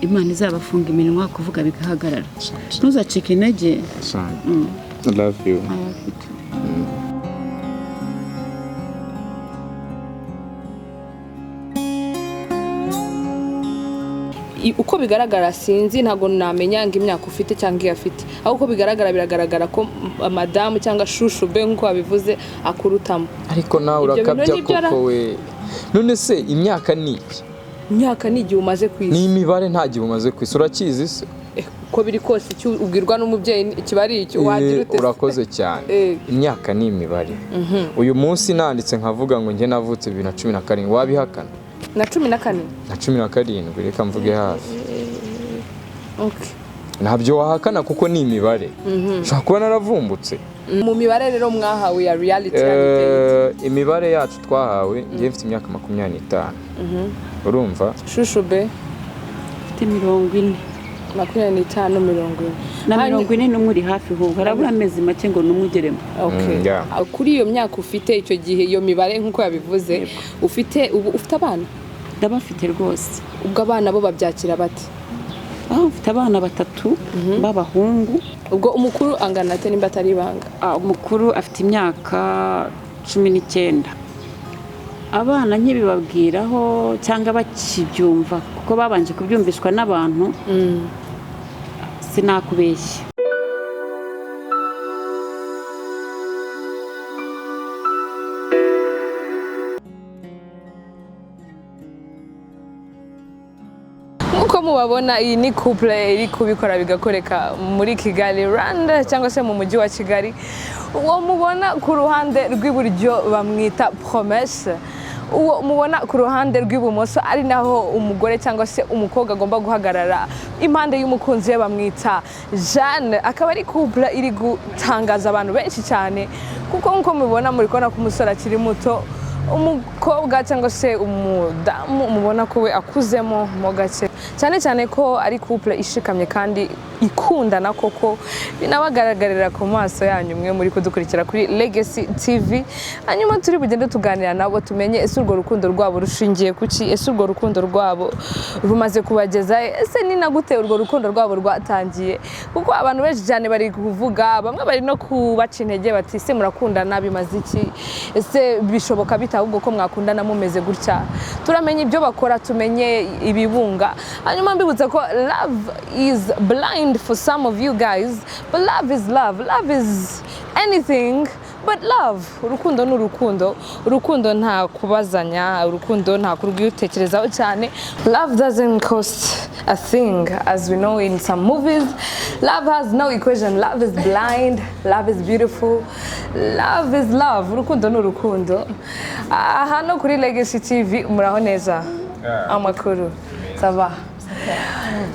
Imana izabafunga iminwa kuvuga bigahagarara. Ntuzacike intege. I love you. Uko bigaragara sinzi ntago namenya ngo imyaka ufite cyangwa iyo afite, aho uko biragaragara ko madamu cyangwa shushu be nko abivuze akurutamo. Ariko nawe urakabya koko we. None se imyaka ni iki? Imyaka ni igihe umaze kwisi. Ni imibare nta gihe umaze kwisi, urakizi se? Uko biri kose icyo ubwirwa n'umubyeyi kibari icyo wagira ute. Urakoze cyane. Imyaka ni imibare. Uyu munsi nanditse nkavuga ngo nge navutse 2017, wabihakana? Na 14 na 17, reka mvuge hafi. Okay. Ntabyo wahakana kuko ni imibare. Ushaka kuba naravumbutse. Mu mibare rero mwahawe ya reality ya imibare yacu twahawe ngiye mfite imyaka 25. Urumva? Shushu be mfite 40. 25 40. Na 40 n'umuri hafi ho. Harabura amezi make ngo numugeremo. Okay. Kuri iyo myaka ufite icyo gihe iyo mibare nkuko yabivuze, ufite abana? Ndabafite rwose. Ubwo abana bo babyakira bate? Mfite abana 3 b'abahungu. Ubwo umukuru angana ate nimba atari ibanga? Umukuru afite imyaka 19. Abana nkibibabwiraho cyangwa bakibyumva kuko babanje kubyumvishwa n'abantu. Sinakubeshya. Uko mubabona iyi ni couple iri kubikora bigakoreka muri Kigali Rwanda cyangwa se mu mujyi wa Kigali. Uwo mubona ku ruhande rw'iburyo bamwita Promesse. Uwo mubona ku ruhande rw'ibumoso ari naho umugore cyangwa se umukobwa agomba guhagarara impande y'umukunzi we bamwita Jeanne. Akaba ari couple iri gutangaza abantu benshi cyane kuko nko mubona muri kona ku musore akiri muto, umukobwa cyangwa se umudamu mubona ko we akuzemo mo gake cyane ko ari couple ishikamye kandi ikundana koko, binabagaragarira ku maso yanyu mwe muri kudukurikira kuri Legacy TV. Hanyuma turi bugende tuganira nabo tumenye ese urwo rukundo rwabo rushingiye kuki, ese urwo rukundo rwabo rumaze kubageza, ese ni nagute urwo rukundo rwabo rwatangiye, kuko abantu benshi cyane bari kuvuga, bamwe bari no kubaca intege bati se murakundana bimaze iki, ese bishoboka bitahubwo ko mwakundana mumeze gutya. Turamenye ibyo bakora, tumenye ibibunga. Hanyuma mbibutse ko love is blind for some of you guys, but love is love. Love is anything but love. Urukundo n'urukundo. Urukundo nta kubazanya, urukundo nta kurwitekerezaho cyane. Love doesn't cost a thing, as we know in some movies. Love has no equation. Love is blind. Love is beautiful. Love is love. Urukundo n'urukundo. Hano kuri Legacy TV muraho neza. Amakuru. Sava.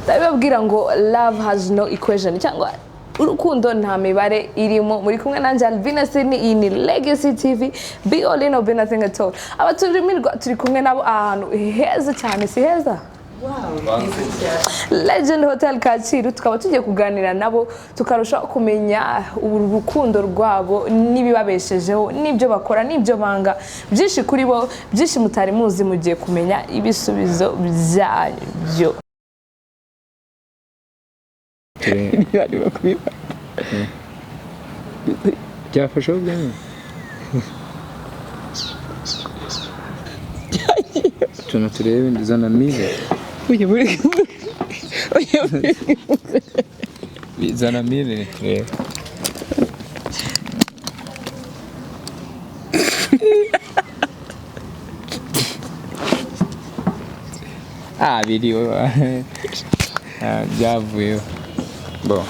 Ndababwira ngo love has no equation cyangwa urukundo nta mibare irimo. Muri kumwe nanje Alvina Sydney, iyi ni Legacy TV, be all in or be nothing at all. Abatumirwa turi kumwe nabo ahantu heza cyane, si heza? Wow. Legend Hotel Kacyiru, tukaba tugiye kuganira nabo tukarusha kumenya urukundo rwabo n'ibibabeshejeho, n'ibyo bakora, n'ibyo banga, byinshi kuri bo, byinshi mutari muzi, mugiye kumenya ibisubizo byanyu. Bari bakubiba. Byafashe ubwanyu. Tuna turebe ndizana mize. Oye muri. Bizana mire. Biriho. Byavuyeho. Bo.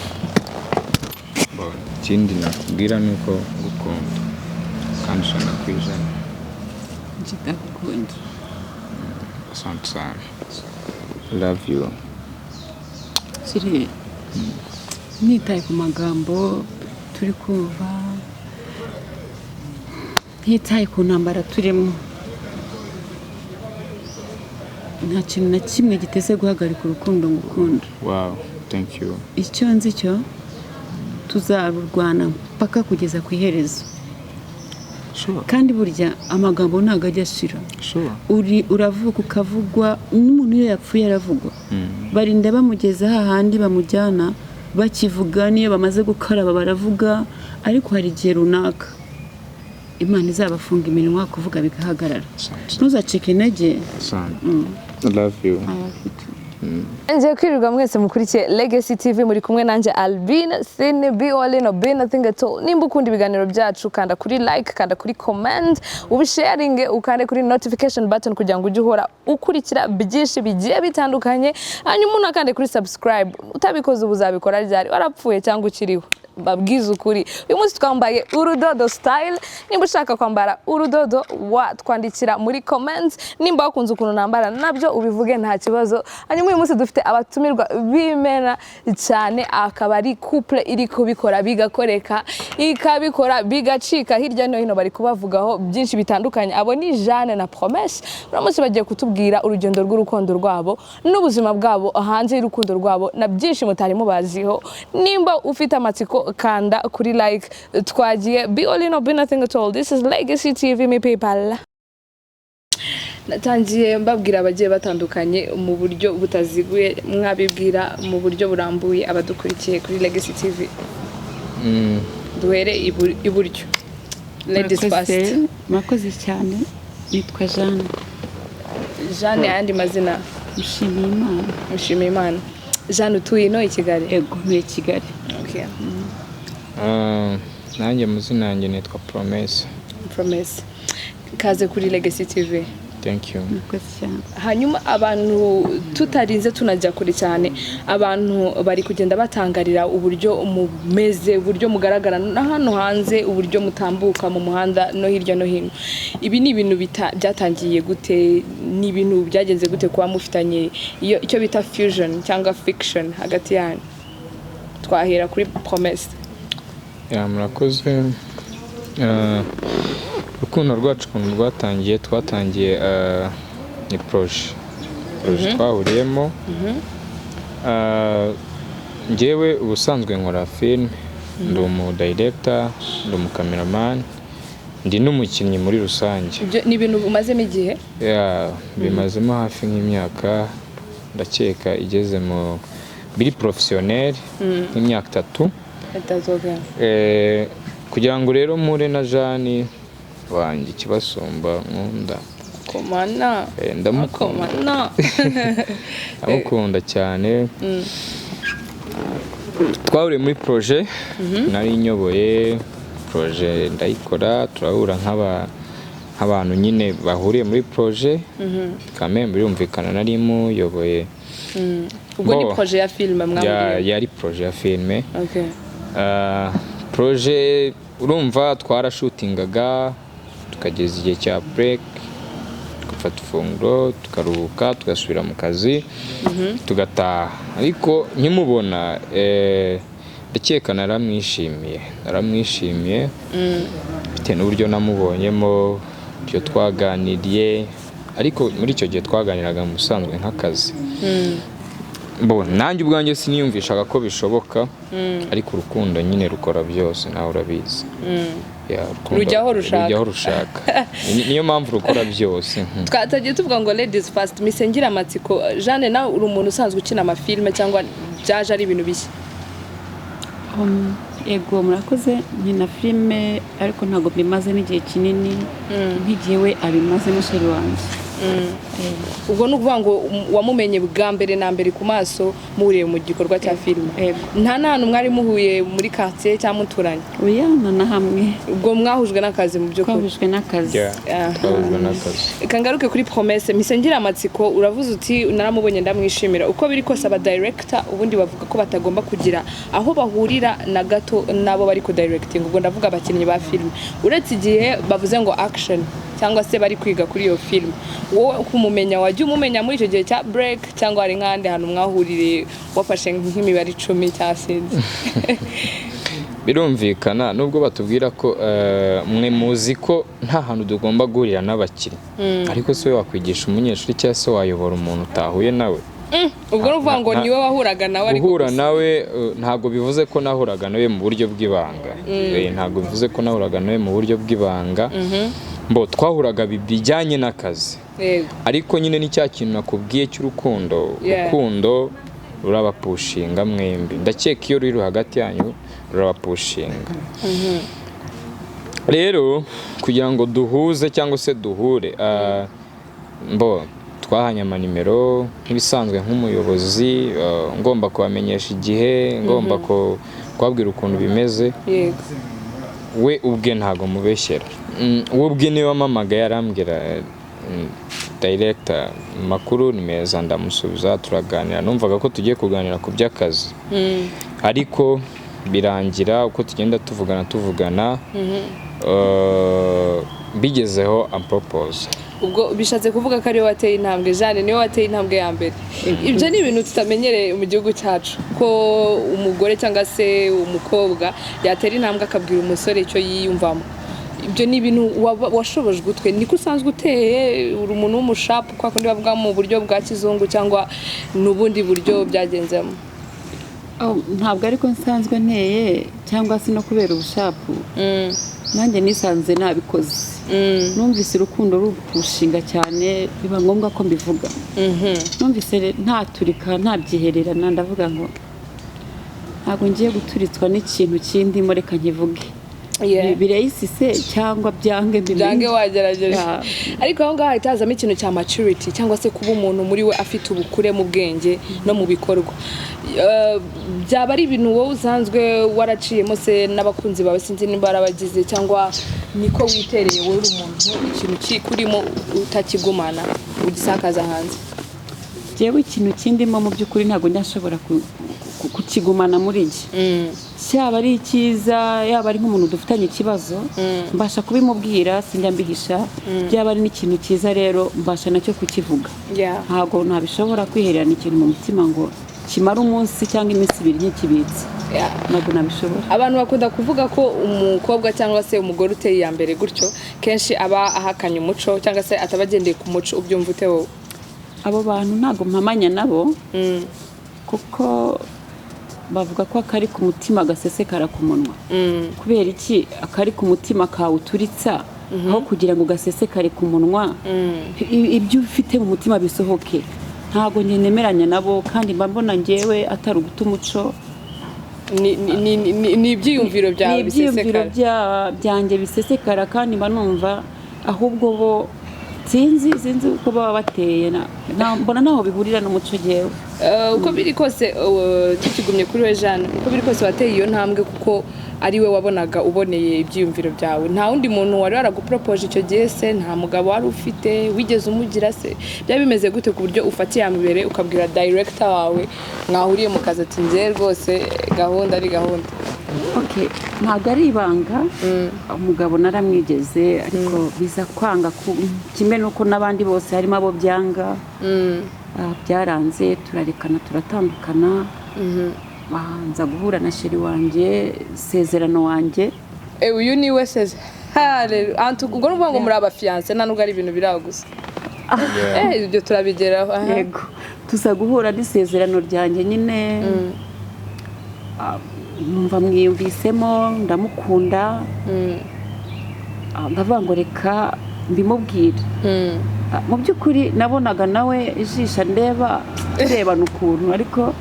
Ikindi nakubwira nuko gukunda kandi ushaka kwijana. Ndagukunda. Asante sana. Love you. Siri. Nitaye ku magambo turi kumva. Nitaye ku ntambara turimo. Nta kintu na kimwe giteze guhagarika urukundo ngukunda. Wow, thank you. Icyo nzi cyo tuzarurwana mpaka kugeza ku iherezo. kandi burya amagambo ntago ajya ashira uravuga ukavugwa n'umuntu iyo yapfuye aravugwa barinda bamugeza hahandi bamujyana bakivuga niyo bamaze gukaraba baravuga ariko hari igihe runaka Imana izabafunga iminwa kuvuga bigahagarara ntuzacike intege I love you. Nje kwirirwa mwese mukurikiye Legacy TV muri kumwe nanje Albina Sine be all in be nothing at all. Nimba ukunda ibiganiro byacu kanda kuri like, kanda kuri comment, ubisharinge ukande kuri notification button kugira ngo ujye uhora ukurikira byinshi bigiye bitandukanye. Hanyuma umuntu akande kuri subscribe. Utabikoze ubuzabikora ryari warapfuye cyangwa ukiriho. Babwiza ukuri. Uyu munsi twambaye urudodo style. Nimba ushaka kwambara urudodo twandikira muri comments. Nimba wakunze ukuntu nambara nabyo ubivuge nta kibazo. Hanyuma uyu munsi dufite abatumirwa b'imena cyane akaba ari couple iri kubikora bigakoreka ikabikora bigacika hirya no hino bari kubavugaho byinshi bitandukanye. Abo ni Jeanne na Promesse. Uramutse bagiye kutubwira urugendo rw'urukundo rwabo n'ubuzima bwabo hanze y'urukundo rwabo na byinshi mutari mubaziho. Nimba ufite amatsiko kanda kuri like twagiye be all in be nothing at all. This is Legacy TV me people. Natangiye mbabwira abagiye batandukanye mu buryo butaziguye mwabibwira mu buryo burambuye abadukurikiye kuri Legacy TV. Duhere iburyo. Ladies first. Mwakoze cyane nitwa Jeanne. Jeanne andi mazina Mushimiyimana. Jeanne utuye no i Kigali. Ego muri Kigali. Okay. Nanjye muzina yanjye nitwa Promesse. Kaze kuri Legacy TV. Thank you. Hanyuma abantu tutarinze tunajya kure cyane abantu bari kugenda batangarira uburyo mumeze uburyo mugaragara na hano hanze uburyo mutambuka mu muhanda no hirya no hino. Ibi ni ibintu byatangiye gute ni ibintu byagenze gute kuba mufitanye icyo bita fusion cyangwa fiction hagati yanyu. Twahera kuri Promesse. Murakoze. Urukundo rwacu ukuntu twatangiye ni projet twahuriyemo. Njyewe ubusanzwe nkora film, ndi umu director, ndi umu cameraman, ndi n'umukinnyi muri rusange. Ni ibintu umazemo igihe? Bimazemo hafi nk'imyaka ndakeka igeze mu biri professionnel nk'imyaka 3. Kugira ngo rero mpure na Jeanne wanjye kibasumba nkunda komana ndamukunda cyane. Twahuriye muri projet nari nyoboye projet ndayikora turahura nk'abantu nyine bahuriye muri projet kameme birumvikana nari muyoboye. Ubwo ni projet ya film mwaburiye? Yari projet ya film. Projet urumva twarashootingaga tukageza igihe cya break tugafata ifunguro tukaruhuka tugasubira mu kazi tugataha. Ariko nkimubona ndakeka naramwishimiye bitewe n'uburyo namubonyemo byo twaganiriye. Ariko muri icyo gihe twaganiraga mu busanzwe nk'akazi. Nanjye ubwanjye siniyumvishaga ko bishoboka ariko urukundo nyine rukora byose nawe urabizi. Rujyaho rushaka niyo mpamvu rukora byose. Twatagiye tuvuga ngo ladies first misengira amatsiko. Jeanne nawe uri umuntu usanzwe ukina amafilme cyangwa byaje ari ibintu bishya? Ego murakoze nkina filme ariko ntago bimaze n'igihe kinini nk'igihe we abimaze n'usheri wanjye. Ubwo nukuvuga ngo wamumenye bwa mbere na mbere ku maso muriye mu gikorwa cya film. Nta ntantu mwari muhuye muri quartier cyangwa muturanye? Oya na hamwe. Ubwo mwahujwe n'akazi mu byo kuri? Twahujwe n'akazi. Kangaruke kuri Promesse misengira amatsiko uravuze uti naramubonye ndamwishimira. Uko biri kose aba director ubundi bavuga ko batagomba kugira aho bahurira na gato nabo bari ku directing. Ubwo ndavuga abakinnyi ba film uretse igihe bavuze ngo action cyangwa se bari kwiga kuri iyo film. Wowe kumumenya wajya umumenya muri icyo gihe cya break cyangwa ari nkande hano mwahurire wafashe nk'imibare 10 cyasinze? Birumvikana nubwo batubwira ko mwe muzi ko nta hantu tugomba guhurira n'abakiri ariko se wakwigisha umunyeshuri cyangwa se wayobora umuntu utahuye nawe ubwo nuvuga ngo niwe wahuraga nawe ariko guhura nawe ntago bivuze ko nahuraga nawe mu buryo bw'ibanga ntago bivuze ko nahuraga nawe mu buryo bw'ibanga mbo twahuraga bijyanye n'akazi ariko nyine ni cya kintu nakubwiye cy'urukundo urukundo rurabapushinga mwembi ndakeka iyo ruri hagati yanyu rurabapushinga rero kugira ngo duhuze cyangwa se duhure mbo twahanye amanimero nk'ibisanzwe nk'umuyobozi ngomba kubamenyesha igihe ngomba kubabwira ukuntu bimeze we ubwe ntago mubeshyera we ubwe niwe wamamagaye arambwira director makuru ni meza ndamusubiza turaganira numvaga ko tugiye kuganira ku by'akazi ariko birangira uko tugenda tuvugana bigezeho ampropose ubwo bishatse kuvuga ko ari we wateye intambwe Jeanne niwe wateye intambwe ya mbere ibyo ni ibintu tutamenyereye mu gihugu cyacu ko umugore cyangwa se umukobwa yatera intambwe akabwira umusore icyo yiyumvamo ibyo ni ibintu washobojwe utwe niko usanzwe uteye uri umuntu w'umushapu kwa kundi bavuga mu buryo bwa kizungu cyangwa n'ubundi buryo byagenzemo ntabwo ariko nsanzwe nteye cyangwa se no kubera ubushapu nanjye nisanze nabikoze numvise urukundo rupushinga cyane biba ngombwa ko mbivuga numvise ntaturika ntabyihererana ndavuga ngo ntabwo ngiye guturitswa n'ikintu kindi reka nkivuge birayisise cyangwa byange wagerageje ariko aho ngaho hahita hazamo ikintu cya maturity cyangwa se kuba umuntu muri we afite ubukure mu bwenge no mu bikorwa byaba ari ibintu wowe usanzwe waraciyemo se n'abakunzi bawe sinzi nimba barabagize cyangwa niko witereye wowe uri umuntu ikintu kikurimo utakigumana ugisakaza hanze jewe ikintu kindimo mu by'ukuri ntabwo ndashobora kukigumana muri njye cyaba ari icyiza yaba ari nk'umuntu dufitanye ikibazo mbasha kubimubwira sinjya mbihisha byaba ari n'ikintu cyiza rero mbasha nacyo kukivuga ntabwo nabishobora kwihererana ikintu mu mutima ngo kimara umunsi cyangwa iminsi ibiri nk'ikibitse ntabwo nabishobora abantu bakunda kuvuga ko umukobwa cyangwa se umugore uteye iya mbere gutyo kenshi aba ahakanye umuco cyangwa se atabagendeye ku muco ubyumva ute wowe abo bantu ntabwo mpamanya nabo kuko bavuga ko akari ku mutima gasesekara ku munwa kubera iki akari ku mutima kawe uturitsa aho kugira ngo gasesekare ku munwa ibyo ufite mu mutima bisohoke ntabwo nemeranya nabo kandi mba mbona ngewe atari uguta umuco ni ibyiyumviro byawe bisesekara byanjye bisesekara kandi mba numva ahubwo bo sinzi uko baba bateye mbona naho bihurira n'umuco ngewe uko biri kose tukigumye kuri we Jeanne uko biri kose wateye iyo ntambwe kuko ari we wabonaga uboneye ibyiyumviro byawe nta wundi muntu wari waragupropoje icyo gihe se nta mugabo wari ufite wigeze umugira se byaba bimeze gute ku buryo ufatiye mbere ukabwira director wawe mwahuriye mu kazi ati ngiye rwose gahunda ari gahunda ntabwo ari ibanga umugabo naramwigeze ariko biza kwanga kimwe nuko n'abandi bose harimo abo byanga byaranze turarekana turatandukana bahanza guhura na sheri wanjye sezerano wanjye uyu ni we ubwo nuvuga ngo muri abafiyanse nta nubwo ari ibintu biragusa ibyo turabigeraho yego tuza guhura n'isezerano ryanjye nyine numva mwiyumvisemo ndamukunda ndavuga ngo reka mbimubwire mu by'ukuri nabonaga nawe ijisha turebana ukuntu ariko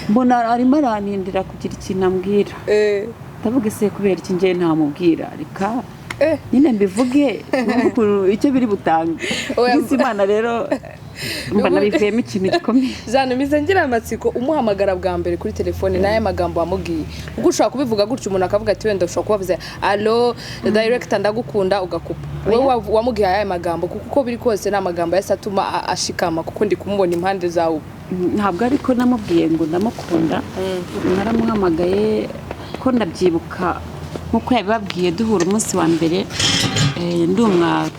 mbona arimo arantindira kugira ikintu ambwira ndavuga ese kubera iki ngiye ntamubwira reka nyine mbivuge icyo biri butange Imana rero mbona bivuyemo ikintu gikomeye Jeanne mize ngira amatsiko umuhamagara bwa mbere kuri telefone n'aya magambo wamubwiye ubwo ushobora kubivuga gutyo umuntu akavuga ati wenda ushobora kubavuze allo director ndagukunda ugakupa wowe wamubwiye aya magambo kuko biri kose nta magambo yase atuma ashikama kuko ndi kumubona impande zawe ntabwo ariko namubwiye ngo ndamukunda naramuhamagaye ko ndabyibuka nkuko yabibabwiye duhura umunsi wa mbere ndi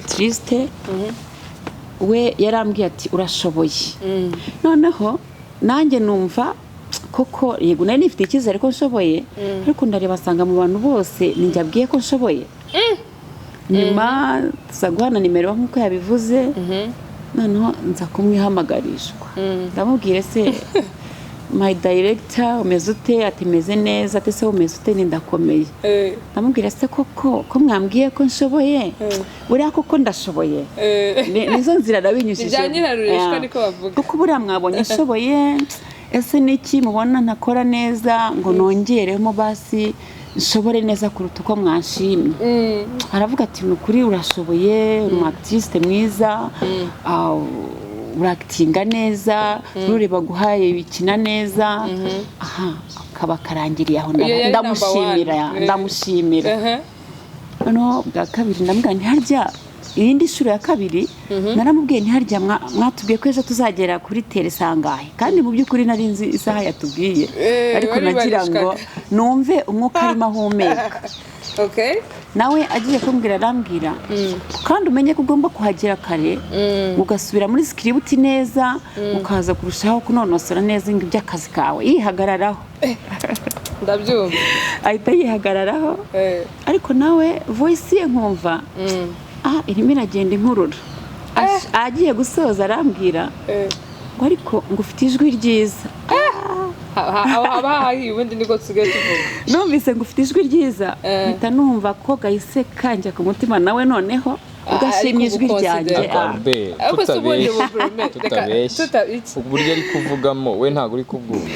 triste we yarambwiye ati urashoboye noneho nanjye numva koko yego nari nifite icyizere ko nshoboye ariko ndareba asanga mu bantu bose ninjye abwiye ko nshoboye nyuma tuza guhana nimero nk'uko yabivuze noneho nza kumwihamagarishwa ndamubwire se my director umeze ute ati meze neza ati se umeze ute nindakomeye ndamubwira se koko ko mwambwiye ko nshoboye buriya koko ndashoboye nizo nzira nabinyujije byanyirarurishwa niko bavuga kuko buriya mwabonye nshoboye ese niki mubona ntakora neza ngo nongeremo basi nshobore neza kuruta uko mwashimye aravuga ati nukuri urashoboye uri artiste mwiza urakitinga neza nureba guhaye bikina neza aha akaba karangiriye aho ndamushimira no bwa kabiri ndamubwira ntiharya iyindi shuro ya kabiri naramubwiye ntiharya mwatubwiye ko ejo tuzagera kuri tere sangahe kandi mu by'ukuri nari nzi isaha yatubwiye ariko nagira ngo numve umwuka arimo ahumeka nawe agiye kumbwira arambwira kandi umenye ko ugomba kuhagera kare ugasubira muri script neza ukaza kurushaho kunonosora neza iby'akazi kawe yihagararaho ndabyumva ahita yihagararaho ariko nawe voice ye nkumva irimo iragenda inkurura agiye gusoza arambwira ngo ariko ngo ufite ijwi ryiza haba hahiye ubundi niko tusigaye tuvuga numvise ngo ufite ijwi ryiza mpita numva ko gahise kanja ku mutima nawe noneho ugashimye ijwi ryanjye tutabeshya uburyo ari kuvugamo we ntago uri kubwumva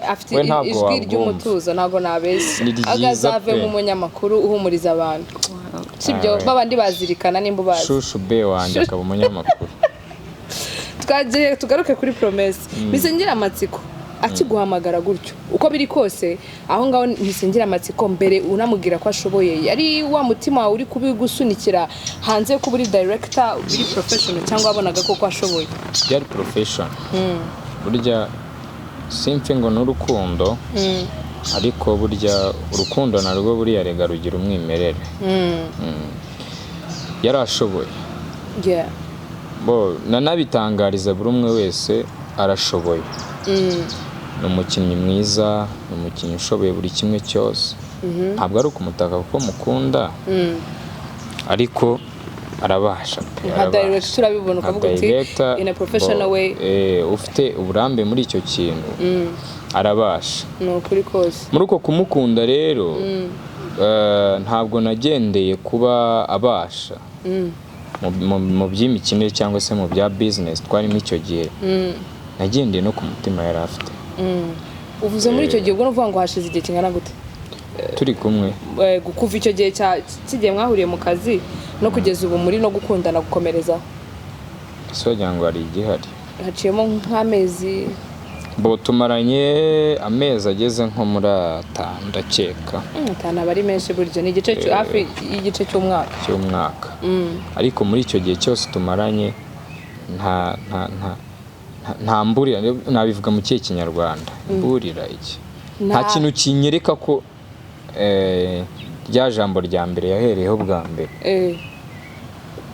afite ijwi ry'umutuzo ntago nabeshya agazave mu munyamakuru uhumuriza abantu sibyo babandi bazirikana nimba bazi shushu be wanjye akaba umunyamakuru twagiye tugaruke kuri promesse bisengira amatsiko akiguhamagara gutyo uko biri kose aho ngaho ntisengira amatsiko mbere unamubwira ko ashoboye yari wa mutima wawe uri kubigusunikira hanze ko buri director biri professional cyangwa wabonaga ko ashoboye yari professional burya simfe ngo n'urukundo ariko burya urukundo narwo buriya rega rugira umwimerere yari ashoboye nanabitangariza buri umwe wese arashoboye ni umukinnyi mwiza ni umukinnyi ushoboye buri kimwe cyose ntabwo ari ukumutaka kuko mukunda ariko arabasha nka director turabibona ukavuga uti in a professional way ufite uburambe muri icyo kintu arabasha no kuri kose muri uko kumukunda rero ntabwo nagendeye kuba abasha mu by'imikinire cyangwa se mu bya business twarimo icyo gihe nagendeye no ku mutima yari afite uvuze muri icyo gihe ubwo nuvuga ngo hashize igihe kingana gute turi kumwe kuva icyo gihe kigiye mwahuriye mu kazi no kugeza ubu muri no gukundana gukomereza sogira ngo hari igihari haciyemo nk'amezi tumaranye amezi ageze nko muri 5 ndakeka 5 aba ari menshi buryo ni igice hafi y'igice cy'umwaka ariko muri icyo gihe cyose tumaranye nta mburira nabivuga mu kihe kinyarwanda mburira iki nta kintu kinyereka ko rya jambo rya mbere yahereyeho bwa mbere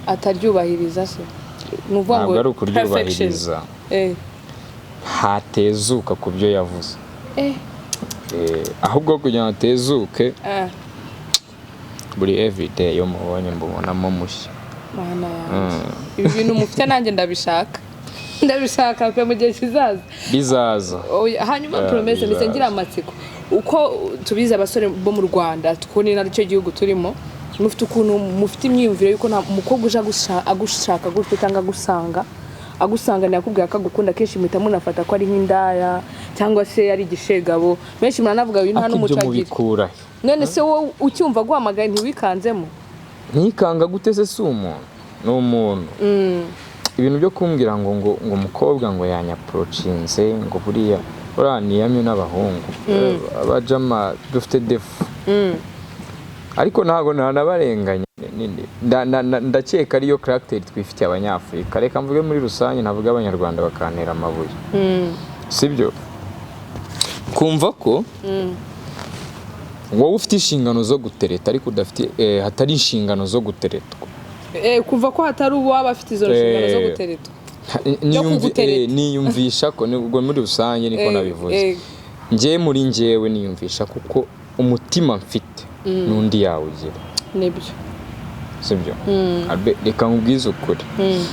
ataryubahiriza se nuvuga ngo ntabwo ari ukuryubahiriza hatezuka ku byo yavuze ahubwo kugira ngo atezuke buri everyday yo mubonye mbonamo mushya ibi bintu mufite nanjye ndabishaka pe mu gihe bizaza hanyuma promesse bisengira amatsiko uko tubize abasore bo mu Rwanda tukuni naricyo gihugu turimo mufite ukuntu mufite imyumvire yuko nta mukobwa uje agushaka gutyo cyangwa agusanga nakubwira ko agukunda kenshi muhita munafata ko ari nk'indaya cyangwa se ari igishegabo benshi muranavuga uyu nta n'umucagira none se wowe ucyumva guhamagaye ntiwikanzemo ntikanga gute se si umuntu ni umuntu ibintu byo kumbwira ngo umukobwa ngo yanyaprocinze ngo buriya uraniyamye n'abahungu abajama dufite defu ariko ntago nanabarenganya ndakeka ariyo character twifitiye abanyafurika reka mvuge muri rusange ntavuga abanyarwanda bakantera amabuye sibyo kumva ko wowe ufite inshingano zo gutereta ariko udafite hatari inshingano zo guteretwa kuva ko hatari uwaba afite izo nshingano zo guteretwa niyumvisha ko ubwo muri rusange niko nabivuze njyewe niyumvisha kuko umutima mfite n'undi yawugira nibyo sibyo reka nkubwize ukuri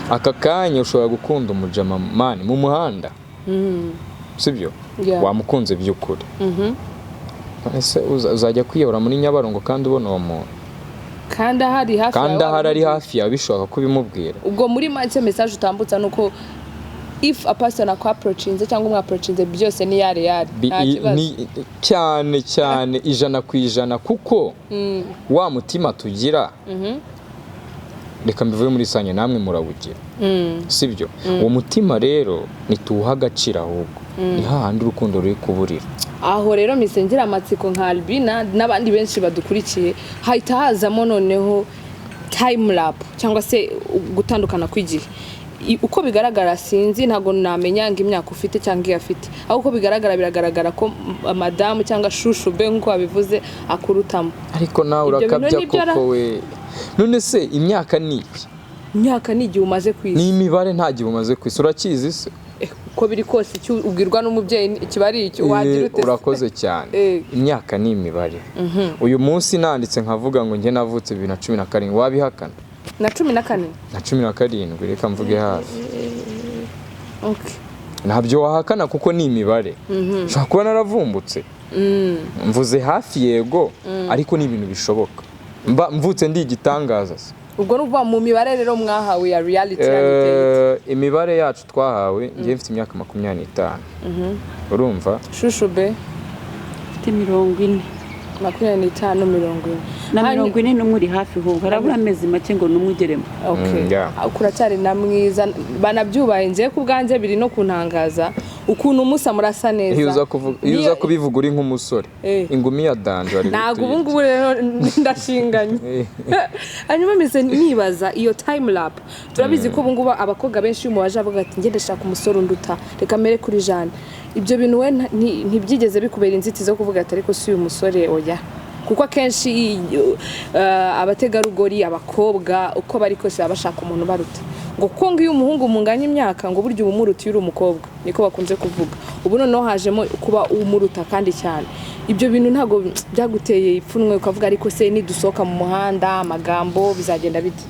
aka kanya ushobora gukunda umujama mani mu muhanda sibyo wamukunze by'ukuri ese uzajya kwiyahura muri Nyabarongo kandi ubona uwo muntu kandi ahari ari hafi yawe bishoboka kubimubwira ubwo muri make message utambutsa nuko if a person approachinze cyangwa umwaprochinze byose ni yare cyane 100% kuko wa mutima tugira reka mbivuye muri sanye namwe murawugira sibyo uwo mutima rero nituha agaciro ahubwo ni hahandi urukundo ruri kuburira aho rero misengera amatsiko nka Albina n'abandi benshi badukurikiye hahita hazamo noneho time lapse cyangwa se gutandukana kw'igihe uko bigaragara sinzi ntago namenya ngo imyaka ufite cyangwa iyafite aho uko biragaragara ko madamu cyangwa shushu be nko abivuze akurutamo ariko nawe urakabya koko we none se imyaka ni iki imyaka ni igihe umaze kwisi ni imibare nta gihe umaze kwisi urakizi se uko biri kose icyo ubwirwa n'umubyeyi kibari icyo wagira ute urakoze cyane imyaka ni imibare uyu munsi nanditse nkavuga ngo nge navutse 2017 wabihakana na 14 na 17 reka mvuge hafi okay ntabyo wahakana kuko ni imibare ushobora kuba naravumbutse mvuze hafi yego ariko ni ibintu bishoboka mvutse ndi igitangaza ubwo nuvuga mu mibare rero mwahawe ya reality imibare yacu twahawe ngiye mfite imyaka 25 urumva shushu be mfite 40 25 na 40 n'umuri hafi ho harabura amezi make ngo numugeremo ukuracyari na mwiza banabyubaye ngiye ku bwanjye biri no kuntangaza ukuntu umusa murasa neza iyo uza kubivuga uri nk'umusore ingumi ya danje ari ntago ubu ngubu rero ndashinganye hanyuma mise nibaza iyo time lapse turabizi ko ubu ngubu abakobwa benshi mu baje avuga ati ngende shaka umusore unduta reka mere kuri Jeanne ibyo bintu we ntibyigeze bikubera inzitizi zo kuvuga ati ariko si uyu musore oya kuko akenshi abategarugori abakobwa uko bari kose abashaka umuntu baruta ngo kongo iyo umuhungu munganya imyaka ngo buryo ubumuruta yuri umukobwa niko bakunze kuvuga ubu noneho hajemo kuba umuruta kandi cyane ibyo bintu ntago byaguteye ipfunwe ukavuga ariko se nidusohoka mu muhanda amagambo bizagenda bite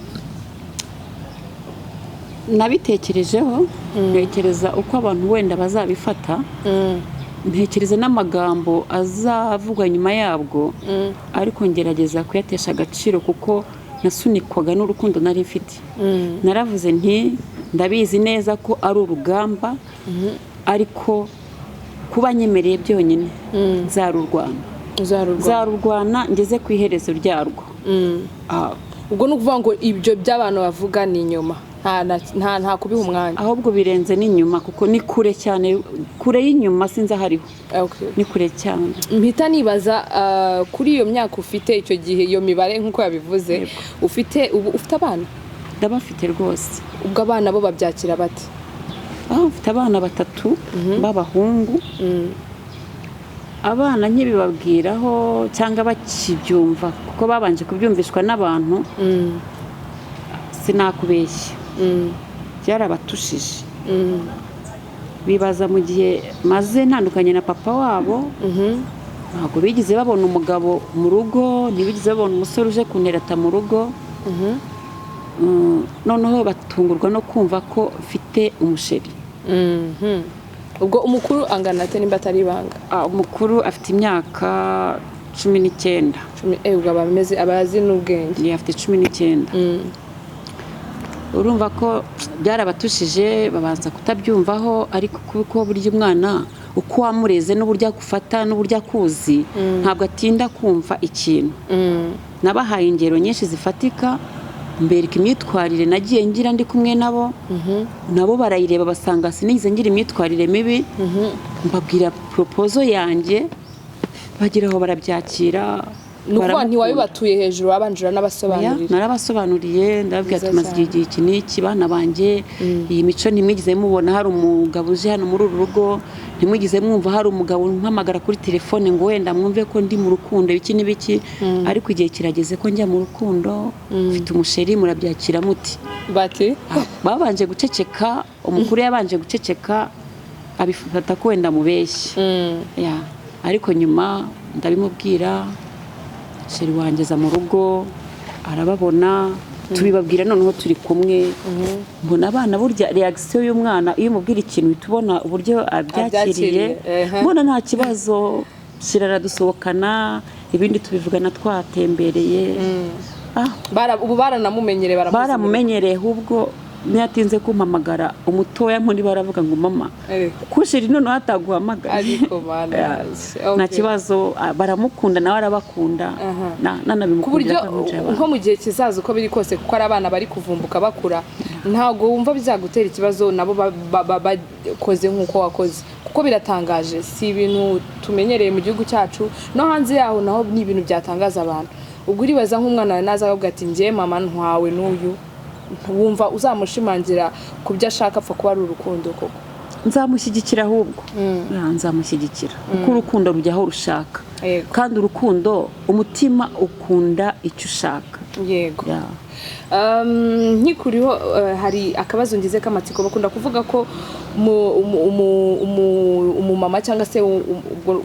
nabitekerejeho ntekereza uko abantu wenda bazabifata ntekereza n'amagambo azavugwa nyuma yabwo ariko ngerageza kuyatesha agaciro kuko nasunikwaga n'urukundo nari mfite naravuze nti ndabizi neza ko ari urugamba ariko kuba nyemereye byonyine zarurwana ngeze ku iherezo ryarwo ubwo nukuvuga ngo ibyo by'abantu bavuga ni inyuma nta kubiha umwanya ahubwo birenze n'inyuma kuko ni kure cyane kure y'inyuma sinzi ahariho ni kure cyane mpita nibaza kuri iyo myaka ufite icyo gihe iyo mibare nk'uko yabivuze ufite abana ndabafite rwose ubwo abana bo babyakira bate mfite abana 3 b'abahungu abana nkibibabwiraho cyangwa bakibyumva kuko babanje kubyumvishwa n'abantu sinakubeshya byarabatushije bibaza mu gihe maze ntandukanye na papa wabo ntabwo bigize babona umugabo mu rugo ntibigize babona umusore uje kunerata mu rugo noneho batungurwa no kumva ko mfite umusheri ubwo umukuru angana ate nimba atari ibanga umukuru afite imyaka 19 ubwo abazi n'ubwenge afite 19 urumva ko byarabatushije babanza kutabyumvaho ariko kuko burya umwana uko wamureze n'uburyo agufata n'uburyo akuzi ntabwo atinda kumva ikintu nabahaye ingero nyinshi zifatika mbereka imyitwarire nagiye ngira ndi kumwe nabo barayireba basanga sinigize ngira imyitwarire mibi mbabwira proposal yanjye bagiraho barabyakira nuko ntiwabibatuye hejuru abanjura n'abasobanurira narabasobanuriye ndababwira tumaze igihe iki n'iki bana banje iyi mico ntimwigize mubona hari umugabo uje hano muri uru rugo ntimwigize mwumva hari umugabo umpamagara kuri telefone ngo wenda mwumve ko ndi mu rukundo iki n'ibiki ariko igihe kirageze ko njya mu rukundo mfite umusheri murabyakira muti bati babanje guceceka umukuru yabanje guceceka abifata ko wenda mubeshye ariko nyuma ndabimubwira sheri wangeza mu rugo arababona tubibabwira noneho turi kumwe mbona abana burya reaction y'umwana iyo umubwira ikintu bitubona uburyo abyakiriye mbona nta kibazo shirara dusohokana ibindi tubivugana twatembereye ubu baramumenyereye ahubwo niyatinze kumpamagara umutoya muri baravuga ngo mama kushiri none hataguhamagara ariko bana nta kibazo baramukunda nawe arabakunda nanabimukundira nko mu gihe kizaza uko biri kose kuko ari abana bari kuvumbuka bakura ntago wumva bizagutera ikibazo nabo bakoze nkuko wakoze kuko biratangaje si ibintu tumenyereye mu gihugu cyacu no hanze yaho naho ni ibintu byatangaza abantu ubwo uribaza nk'umwana naza akavuga ati ngiye mama ntwawe n'uyu wumva uzamushimangira ku byo ashaka apfa kuba ari urukundo koko nzamushyigikira ahubwo nzamushyigikira kuko urukundo rujya aho rushaka kandi urukundo umutima ukunda icyo ushaka yego nkikuriho hari akabazo ngize k'amatsiko bakunda kuvuga ko umumama cyangwa se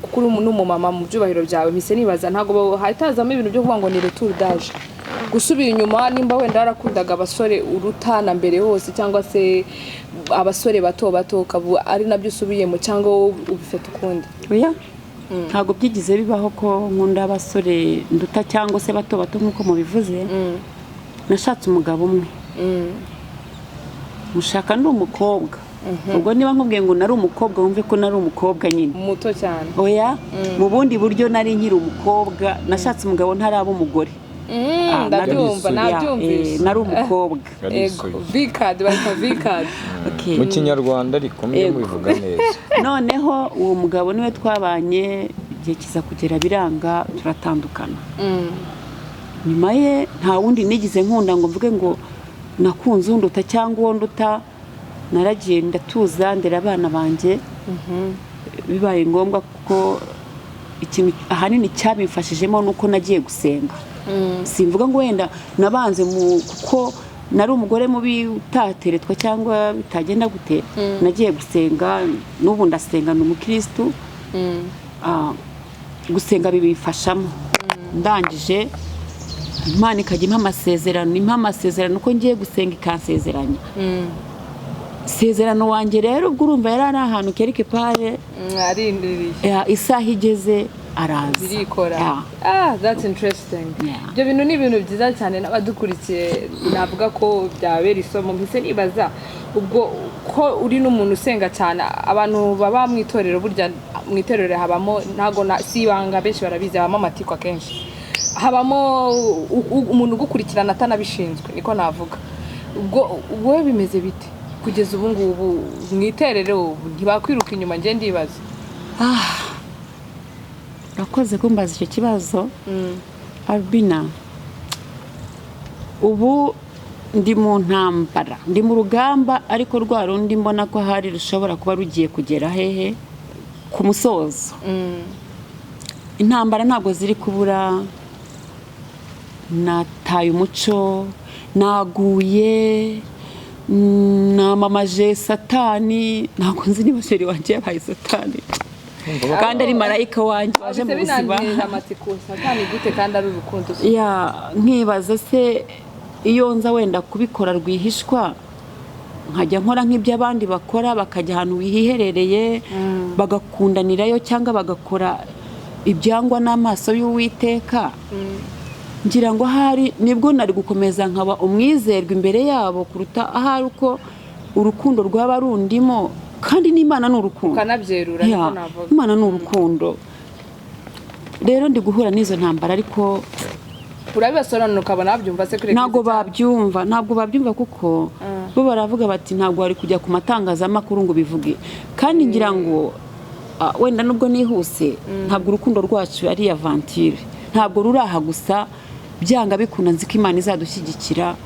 kuko uri n'umumama mu byubahiro byawe mpise nibaza ntabwo hatazamo ibintu byo kuvuga ngo ni retour d'âge gusubira inyuma nimba wenda warakundaga abasore urutana mbere hose cyangwa se abasore bato ari nabyo usubiyemo cyangwa ubifite ukundi oya ntabwo byigize bibaho ko nkunda abasore nduta cyangwa se bato nk'uko mubivuze nashatse umugabo umwe mushaka ndi umukobwa ubwo niba nkubwiye ngo nari umukobwa wumve ko nari umukobwa nyine muto cyane oya mu bundi buryo nari nkiri umukobwa nashatse umugabo ntaraba umugore ndabyumva nabyumvise nari umukobwa vikadi barita vikadi mu kinyarwanda ariko mubivuga neza noneho uwo mugabo niwe twabanye igihe kiza kugera biranga turatandukana nyuma ye nta wundi nigize nkunda ngo mvuge ngo nakunze unduta cyangwa uwo nduta naragiye ndatuza ndera abana banjye bibaye ngombwa kuko ikintu ahanini cyabimfashijemo nuko nagiye gusenga simvuga ngo wenda nabanze kuko nari umugore mubi utateretwa cyangwa bitagenda gute nagiye gusenga n'ubu ndasenga ni umukristo gusenga bibifashamo ndangije Imana ikajya impa amasezerano uko ngiye gusenga ikansezeranya isezerano wanjye rero ubwo urumva yari ari ahantu kereke pare arindiriye isaha igeze araza birikora that's interesting ibyo bintu ni ibintu byiza cyane n'abadukurikiye navuga ko byabera isomo mpise nibaza ubwo ko uri n'umuntu usenga cyane abantu baba mu itorero burya mu itorero habamo ntago si ibanga benshi barabizi habamo amatiko akenshi habamo umuntu ugukurikirana atanabishinzwe niko navuga ubwo wowe bimeze bite kugeza ubu ngubu mu iterero ntibakwiruka inyuma nge ndibaza urakoze kumbaza icyo kibazo Albina ubu ndi mu ntambara ndi mu rugamba ariko rwa rundi mbona ko hari rushobora kuba rugiye kugera hehe ku musozo intambara ntabwo ziri kubura nataye umuco naguye namamaje satani ntabwo nzi niba sheri wanjye yabaye satani kandi ari marayika wanjye waje mu buzima satani gute kandi ari urukundo nkibaza se iyo nza wenda kubikora rwihishwa nkajya nkora nk'ibyo abandi bakora bakajya ahantu wiherereye bagakundanirayo cyangwa bagakora ibyangwa n'amaso y'Uwiteka ngira ngo hari nibwo nari gukomeza nkaba umwizerwa imbere yabo kuruta ahari uko urukundo rwaba rundimo kandi n'Imana ni urukundo kanabyerura niko navuga Imana ni urukundo rero ndi guhura n'izo ntambara ariko urabibasobanura ukabona babyumva se kuri ntabwo babyumva kuko bo baravuga bati ntabwo wari kujya ku matangazamakuru ngo bivuge kandi ngira ngo wenda nubwo nihuse ntabwo urukundo rwacu ari aventure ntabwo ruraha gusa byanga bikunda nzi ko Imana izadushyigikira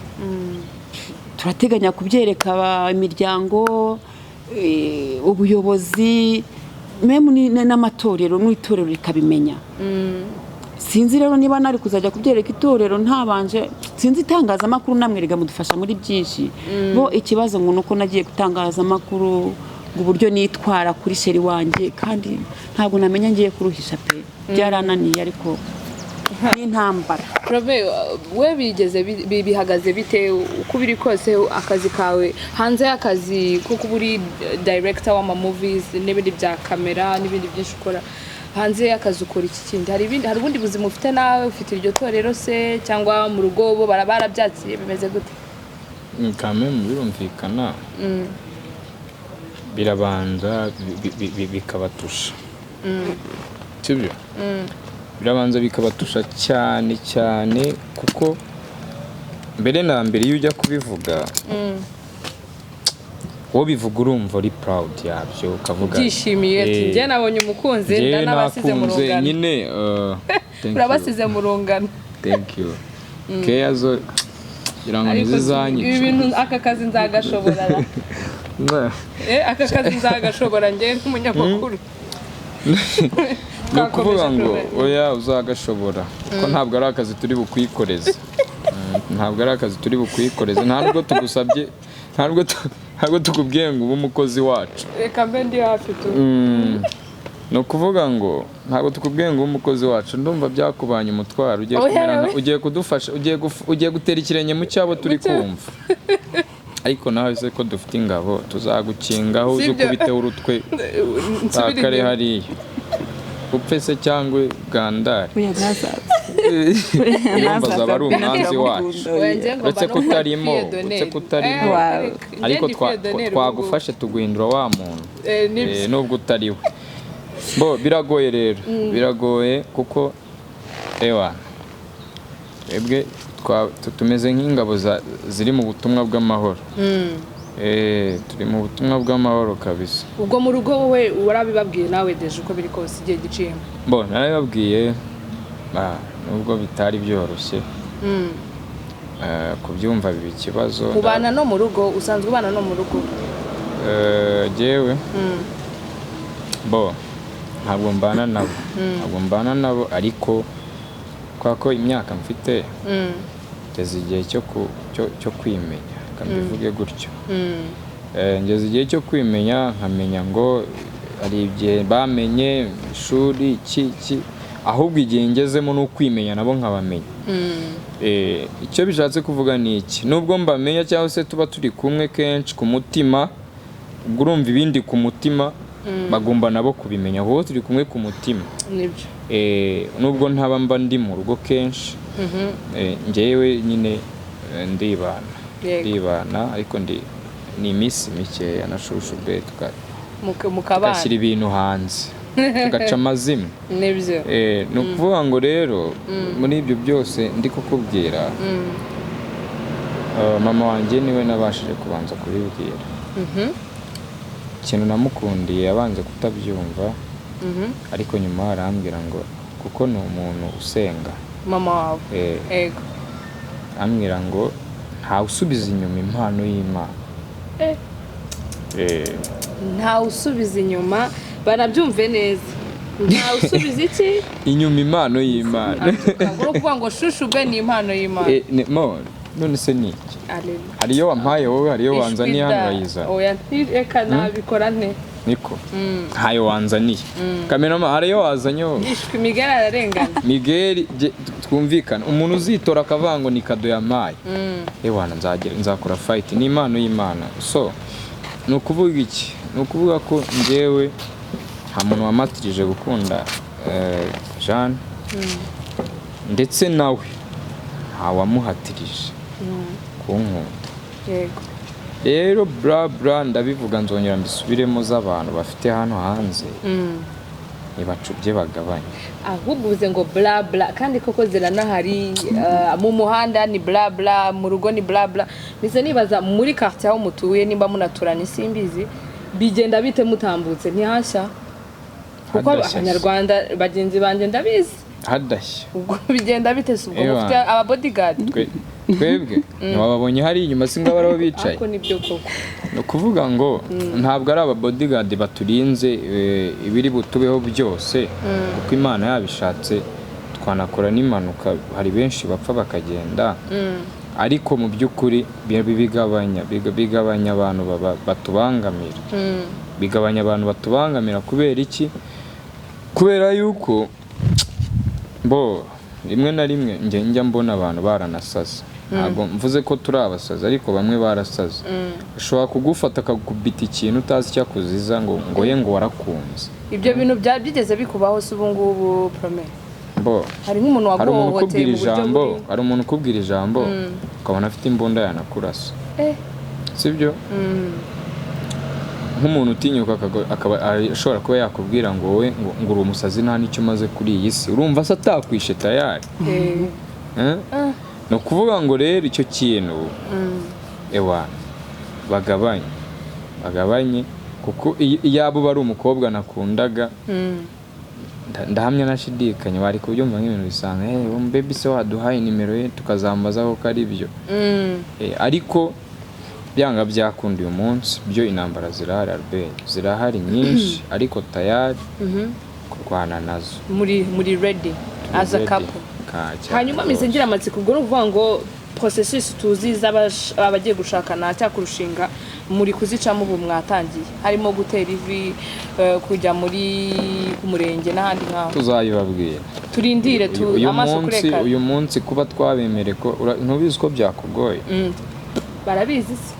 turateganya kubyereka imiryango ubuyobozi n'amatorero n'itorero rikabimenya sinzi rero niba nari kuzajya kubyereka itorero ntabanje sinzi itangazamakuru namwe riga mudufasha muri byinshi bo ikibazo ngo nuko nagiye gutangazamakuru ngo uburyo nitwara kuri sheri wanjye kandi ntabwo namenya ngiye kuruhisha pe byarananiye ariko n'intambara. Robe we bigeze bihagaze bite uko biri kose akazi kawe hanze y'akazi kuko buri director w'ama movies n'ibindi bya kamera n'ibindi byinshi ukora hanze y'akazi ukora iki kindi hari ubundi buzima ufite nawe ufite iryo torero se cyangwa mu rugo bo barabyatsiye bimeze gute? Kame birumvikana birabanza bikabatusha sibyo birabanza bikabatusha cyane cyane kuko mbere na mbere iyo ujya kubivuga wowe bivuga urumva uri proud yabyo ukavuga byishimiye ati njye nabonye umukunzi ndanabasize mu rungano nyine urabasize mu rungano. Thank you keyazo irango nizizanye ibintu aka kazi nzagashobora aka kazi nzagashobora njye nk'umunyamakuru no kuvuga ngo oya uzagashobora ko ntabwo ari akazi turi bukwikoreze ntabwo ari akazi turi bukwikoreze ntabwo tugusabye ntabwo tukubwiye ngo ube umukozi wacu reka mbe ndi hafi tu no kuvuga ngo ntabwo tukubwiye ngo ube umukozi wacu ndumva byakubanye umutwaro ugiye kumera ugiye kudufasha ugiye gutera ikirenge mu cyabo turi kumva ariko nawe se ko dufite ingabo tuzagukingaho uzukubiteho urutwe takare hariya upfe se cyangwa gandari yumva zaba ari umwanzi wacu uretse kutarimo ariko twagufashe tuguhindura wa muntu nubwo utariwe bo biragoye rero biragoye kuko twebwe tumeze nk'ingabo ziri mu butumwa bw'amahoro turi mu butumwa bw'amahoro kabisa. Ubwo mu rugo wowe warabibabwiye nawe deje uko biri kose igihe giciyemo? Bo narabibabwiye nubwo bitari byoroshye kubyumva biba ikibazo. Ubana no mu rugo usanzwe ubana no mu rugo? Jewe bo ntabwo mbana nabo ariko kwako imyaka mfite ngeze igihe cyo kwimenya kambivuge gutyo ngeze igihe cyo kwimenya nkamenya ngo ari igihe bamenye ishuri iki ahubwo igihe ngezemo no kwimenya nabo nkabamenya icyo bishatse kuvuga ni iki nubwo mbamenya cyangwa se tuba turi kumwe kenshi ku mutima urumva ibindi ku mutima bagomba nabo kubimenya aho turi kumwe ku mutima nibyo nubwo ntaba mba ndi mu rugo kenshi ngewe nyine ndibana ariko ni iminsi mikeya na shushu be tugashyira ibintu hanze tugaca amazimwe nibyo ni ukuvuga ngo rero muri ibyo byose ndi kukubwira mama wanjye niwe nabashije kubanza kubibwira ikintu namukundiye yabanje kutabyumva ariko nyuma arambwira ngo kuko ni umuntu usenga mama wawe ego ambwira ngo ntawe usubiza inyuma impano y'Imana ntawe usubiza inyuma barabyumve neza ntawe usubiza iki inyuma impano y'Imana ngo kuvuga ngo shushu be ni impano y'Imana none se ni iki hariyo wampaye wowe hariyo wanzaniye hano urayizana oya reka nabikora nte niko ntayo wanzaniye kamerama hariyo wazanye wowe Miguel ararengana Miguel twumvikana umuntu uzitora akavuga ngo ni kado yampaye ewana nzakora fight ni impano y'Imana so ni ukuvuga iki ni ukuvuga ko njyewe nta muntu wamatirije gukunda Jean ndetse nawe ntawamuhatirije kunkunda yego rero bra ndabivuga nzongera mbisubiremo z'abantu bafite hano hanze ntibacubye bagabanye ahubwo uvuze ngo bla bla kandi koko ziranahari mu muhanda ni bla bla mu rugo ni bla bla nise nibaza muri quartier aho mutuye nimba munaturanye simbizi bigenda bite mutambutse ntihashya kuko abanyarwanda bagenzi banje ndabizi hadashya ubwo bigenda bite ubwo mufite aba bodyguard twebwe ntiwababonye hari inyuma singa baraho bicaye ariko nibyo koko no kuvuga ngo ntabwo ari aba bodyguard baturinze ibiri butubeho byose kuko Imana yabishatse twanakora n'impanuka hari benshi bapfa bakagenda ariko mu by'ukuri bigabanya abantu batubangamira bigabanya abantu batubangamira kubera iki kubera yuko bo rimwe na rimwe njya mbona abantu baranasaze ntabwo mvuze ko turi abasazi ariko bamwe barasaze ushobora kugufata akakubita ikintu utazi cyakuziza ngo ye ngo warakunze ibyo bintu byigeze bikubaho se ubu ngubu promesse hari nk'umuntu waguhohoteye mu buryo hari umuntu ukubwira ijambo ukabona afite imbunda yanakurasa sibyo nk'umuntu utinyuka akaba ashobora kuba yakubwira ngo wowe ngo uri umusazi nta n'icyo umaze kuri iyi si urumva se atakwishe tayari no kuvuga ngo rero icyo kintu bagabanye kuko iyabo bari umukobwa nakundaga ndahamya nashidikanya bari kubyumva nk'ibintu bisanzwe baby se waduhaye nimero ye tukazambazaho ko ari byo ariko byanga byakunda uyu munsi byo intambara zirahari Albert zirahari nyinshi ariko tayari kurwana nazo muri ready as a couple hanyuma mise ngira amatsiko ubwo nuvuga ngo processus tuziza abagiye gushakana cyangwa kurushinga muri kuzicamo ubu mwatangiye harimo gutera ivi kujya muri umurenge n'ahandi nkaho tuzayibabwira turindire amaso kureka uyu munsi kuba twabemere ko ntubizi ko byakugoye barabizi se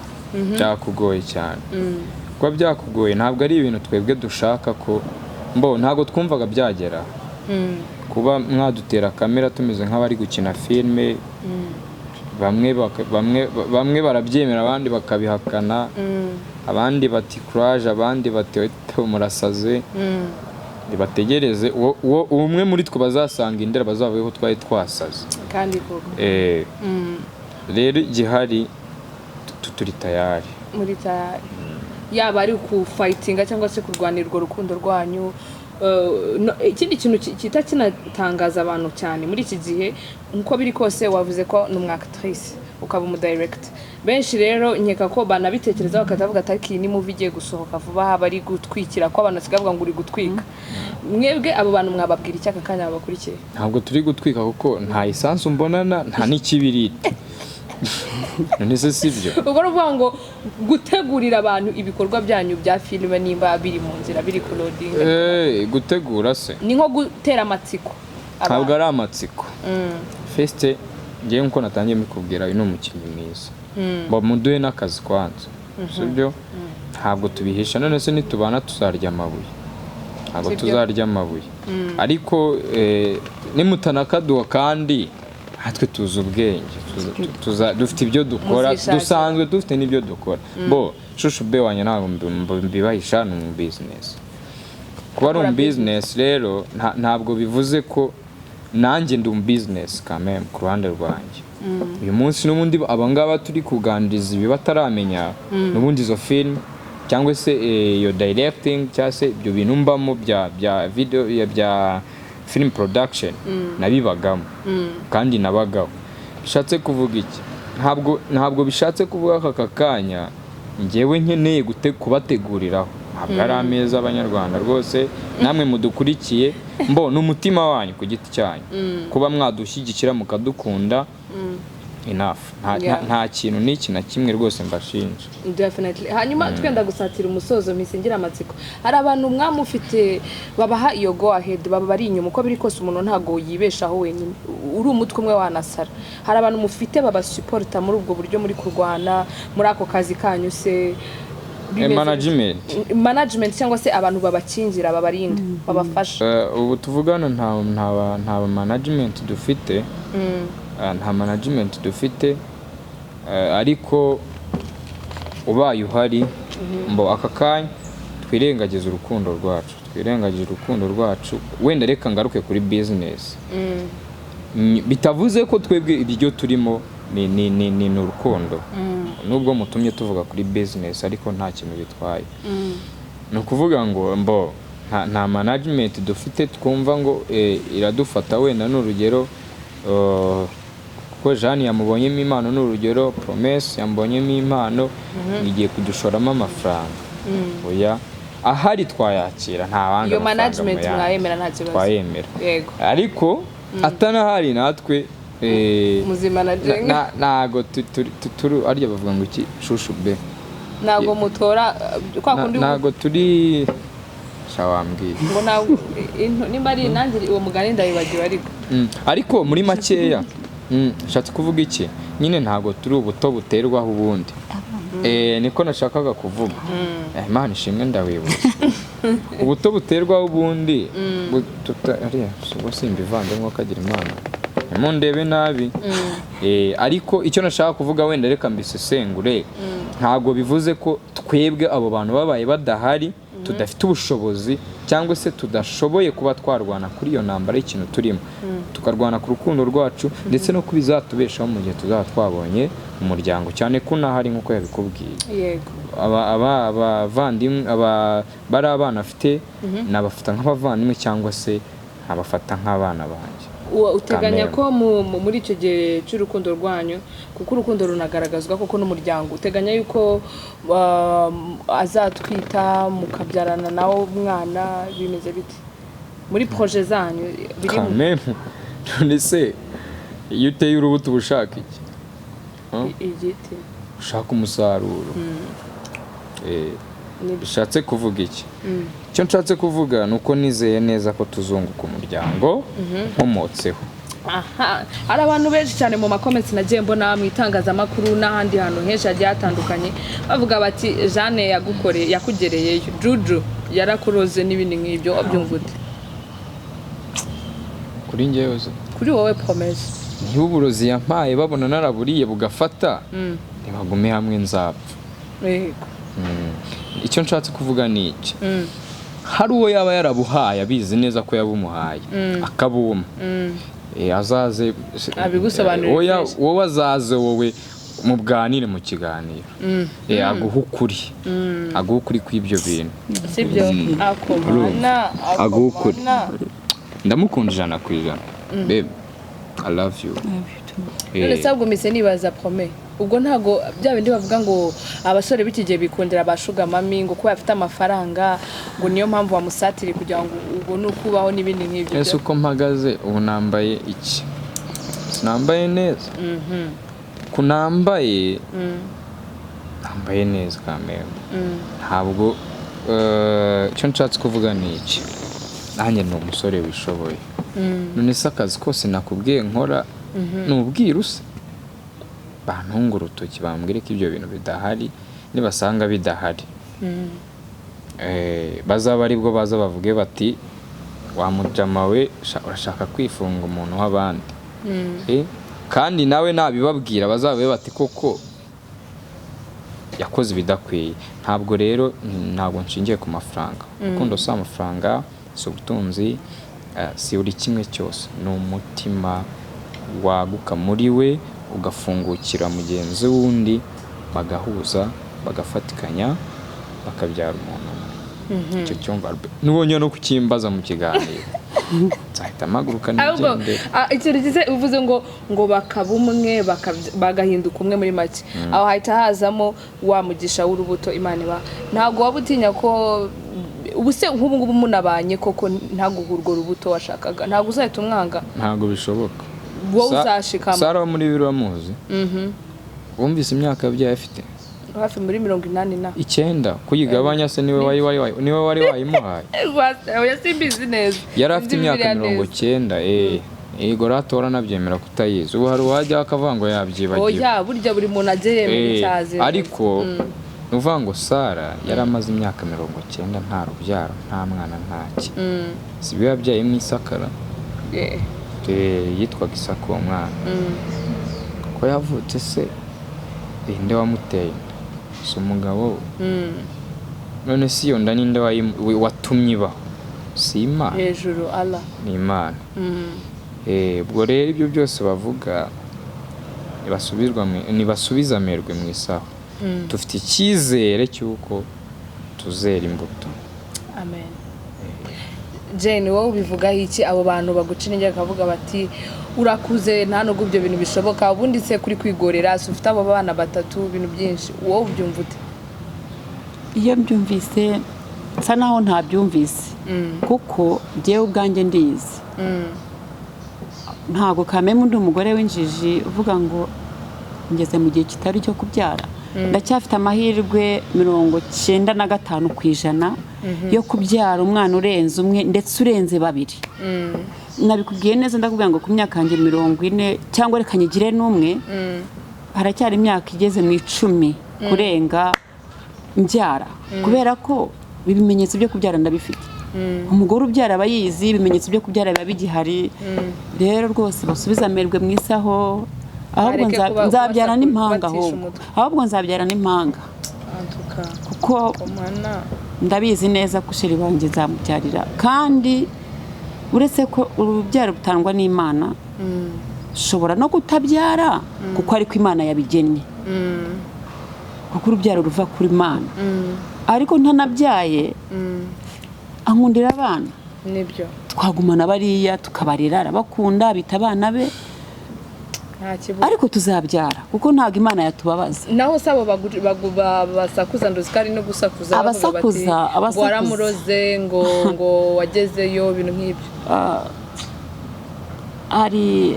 byakugoye cyane kuba byakugoye ntabwo ari ibintu twebwe dushaka ko ntabwo twumvaga byagera kuba mwadutera kamera tumeze nk'abari gukina filime bamwe barabyemera abandi bakabihakana abandi bati courage abandi bati murasaze bategereze umwe muri twe bazasanga indera bazavuyeho twari twasaze kandi koko rero igihari turi tayari muri tayari yaba ari ku fightinga cyangwa se kurwanirwa urukundo rwanyu ikindi kintu kita kinatangaza abantu cyane muri iki gihe nko biri kose wavuze ko ni umwactrice ukaba umudirect benshi rero nkeka ko banabitekereza bakavuga ati ni movie igiye gusohoka vuba bari gutwikira ko abantu sigavuga ngo uri gutwika mwebwe abo bantu mwababwira icyaka kanya babakurikiye ntabwo turi gutwika kuko nta isansu mbonana nta n'ikibiriti nese sibyo ubwo ruvuga ngo gutegurira abantu ibikorwa byanyu bya filime nimba biri mu nzira biri ku loading gutegura se ni nko gutera amatsiko ntabwo ari amatsiko feste ngiye nko natangiye mikubwira uyu ni umukinnyi mwiza muduhe n'akazi kwanza sibyo ntabwo tubihisha none se nitubana tuzarya amabuye ntabwo tuzarya amabuye ariko nimutanakaduha kandi hatwe tuzi ubwenge dufite ibyo dukora dusanzwe dufite n'ibyo dukora shushu be wanye ntabwo mbibahisha ni mu business kuba ari mu business rero ntabwo bivuze ko nanjye ndi mu business kameme ku ruhande rwanjye uyu munsi n'ubundi abangaba turi kuganiriza ibi bataramenya n'ubundi izo film cyangwa se iyo directing cyangwa se ibyo bintu mbamo bya video bya film production nabibagamo kandi nabagaho bishatse kuvuga iki ntabwo bishatse kuvuga aka kanya ngewe nkeneye kubateguriraho ntabwo ari ameza abanyarwanda rwose namwe mudukurikiye n'umutima wanyu ku giti cyanyu kuba mwadushyigikira mukadukunda enough nta kintu n'iki na kimwe rwose mbashinja definitely hanyuma twenda gusatira umusozo misingira amatsiko hari abantu mwamufite babaha iyo go ahead baba bari inyuma uko biri kose umuntu ntago yibeshaho wenyine uri umutwe umwe wanasara hari abantu mufite baba supporta muri ubwo buryo muri kurwana muri ako kazi kanyu se management cyangwa se abantu babakingira babarinda babafasha ubu tuvugana nta management dufite nta management dufite ariko ubaye uhari aka kanya twirengagiza urukundo rwacu wenda reka ngaruke kuri business bitavuze ko twebwe ibyo turimo ni urukundo nubwo mutumye tuvuga kuri business ariko nta kintu bitwaye ni ukuvuga ngo nta management dufite twumva ngo iradufata wenda n'urugero ko Jeanne yamubonyemo impano n'urugero Promesse yamubonyemo impano igiye kudushoramo amafaranga oya ahari twayakira nta banga iyo management mwayemera nta kibazo twayemera ariko atanahari natwe ntago turi arya bavuga ngo iki shushu be ntago mutora kwa kundi ntago turi shawambwiye ngo nawe nimba ari nanjye uwo mugani ndabibagiwe ariko muri makeya nshatse kuvuga iki nyine ntago turi ubuto buterwaho ubundi niko nashakaga kuvuga Imana ishimwe ndawibutse ubuto buterwaho ubundi ariya simbivanze nko kagira Imana mundebe nabi ariko icyo nashaka kuvuga wenda reka mbisesengure ntago bivuze ko twebwe abo bantu babaye badahari tudafite ubushobozi cyangwa se tudashoboye kuba twarwana kuri iyo ntambara y'ikintu turimo tukarwana ku rukundo rwacu ndetse no kubizatubeshaho mu gihe tuzaba twabonye umuryango cyane ko nahari nk'uko yabikubwiye yego abavandimwe bari abana afite nabafata nk'abavandimwe cyangwa se abafata nk'abana banjye uteganya ko muri icyo gihe cy'urukundo rwanyu kuko urukundo runagaragazwa koko n'umuryango uteganya yuko azatwita mukabyarana nawe umwana bimeze bite muri proje zanyu birimo none se iyo uteye urubuto ubushaka iki igiti ushaka umusaruro bishatse kuvuga iki icyo nshatse kuvuga ni uko nizeye neza ko tuzunguka umuryango nkomotseho hari abantu benshi cyane mu makomenti nagiye mbona mu itangazamakuru n'ahandi hantu henshi hagiye hatandukanye bavuga bati Jeanne yakugereyeyo Juju yarakuroze n'ibindi nk'ibyo wabyumva ute kuri njyewe kuri wowe promesse niba uburozi yampaye babona naraburiye bugafata ntibagume hamwe nzapfa icyo nshatse kuvuga ni iki hari uwo yaba yarabuhaye abizi neza ko yabumuhaye akabuma azaze abigusobanurira wowe azaze wowe mubwanire mu kiganiro aguha ukuri kw'ibyo bintu sibyo aguha ukuri ndamukunda 100%. Babe, I love you. None sabwo mise nibaza promesse ubwo ntago bya bindi bavuga ngo abasore b'ikigihe bikundira abashuga mami ngo ko bafite amafaranga ngo niyo mpamvu bamusatire kugira ngo ubone ukubaho n'ibindi nk'ibyo. Ese uko mpagaze ubu nambaye iki? Sinambaye neza. Kunambaye nambaye neza kamera. Ntabwo icyo nshatse kuvuga ni iki. Nanjye ni umusore wishoboye. None se akazi kose nakubwiye nkora nubwira use bantunga urutoki bambwire ko ibyo bintu bidahari nibasanga bidahari bazaba aribwo baza bavuge bati wamujama we urashaka kwifunga umuntu w'abandi kandi nawe nabibabwira bazabe bati koko yakoze ibidakwiye. Ntabwo rero ntabwo nshingiye ku mafaranga kuko si amafaranga si ubutunzi si buri kimwe cyose ni umutima waguka muri we ugafungukira mugenzi wundi bagahuza bagafatikanya bakabyara umuntu icyo cyumva nubonye no kukimbaza mu kiganiro nzahita maguruka n'igende icyo rigize uvuze ngo bakabumwe bagahinduka umwe muri make aho hahita hazamo wamugisha w'urubuto Imana iba. Ntago wabutinya ko ubuse nk'ubu ngubu munabanye koko ntago urwo rubuto washakaga ntago uzahita umwanga? Ntago bishoboka. Wowe uzashikama Sara muri Uramuze wumvise imyaka byaye afite hafi muri 89 kuyigabanya se niwe wari wayimuhaye oya simbizi neza yari afite imyaka 90 yego ratora nabyemera kutayizi ubu hari wajya akavuga ngo yabyibagiwe oya burya buri muntu ageye cyaze ariko nuvuga ngo Sara yari amaze imyaka 90 nta rubyaro nta mwana ntaki sibiye yabyaye mu Isakara yitwaga Isaka uwo mwana ko yavutse se inde wamuteye si umugabo none si yo nda ninde watumye ibaho si Imana hejuru Allah ni Imana ubwo rero ibyo byose bavuga nibasubiza amerwe mu isaho dufite icyizere cy'uko tuzera imbuto. Amen. Jane wowe ubivugaho iki abo bantu baguca intege bakavuga bati urakuze nta nubwo ibyo bintu bishoboka ubundi se kuri kwigorera ufite abo bana batatu ibintu byinshi wowe ubyumva ute? Iyo mbyumvise nsa naho ntabyumvise kuko njyewe ubwanjye ndizi ntago kameme undi umugore w'injiji uvuga ngo ngeze mu gihe kitari cyo kubyara ndacyafite amahirwe 95% yo kubyara umwana urenze umwe ndetse urenze babiri. Nabikubwiye neza ndakubwira ngo ku myaka yanjye 40 cyangwa reka nyigire n'umwe haracyari imyaka igeze mu 10 kurenga mbyara kubera ko ibimenyetso byo kubyara ndabifite. Umugore ubyara abayizi ibimenyetso byo kubyara biba bigihari. Rero rwose basubiza amerwe mu isaho ahubwo nzabyara n'impanga ahubwo nzabyara n'impanga kuko ndabizi neza ko sheri wanjye nzamubyarira kandi uretse ko urubyaro rutangwa n'Imana ushobora no kutabyara kuko ariko Imana yabigennye kuko urubyaro ruva kuri Imana ariko ntanabyaye ankundira abana nibyo twagumana bariya tukabarira arabakunda bita abana be ariko tuzabyara kuko ntago Imana yatubabaza. Naho sabo basakuza nduzikari no gusakuza abasakuza waramuroze ngo wagezeyo ibintu nk'ibyo. Ari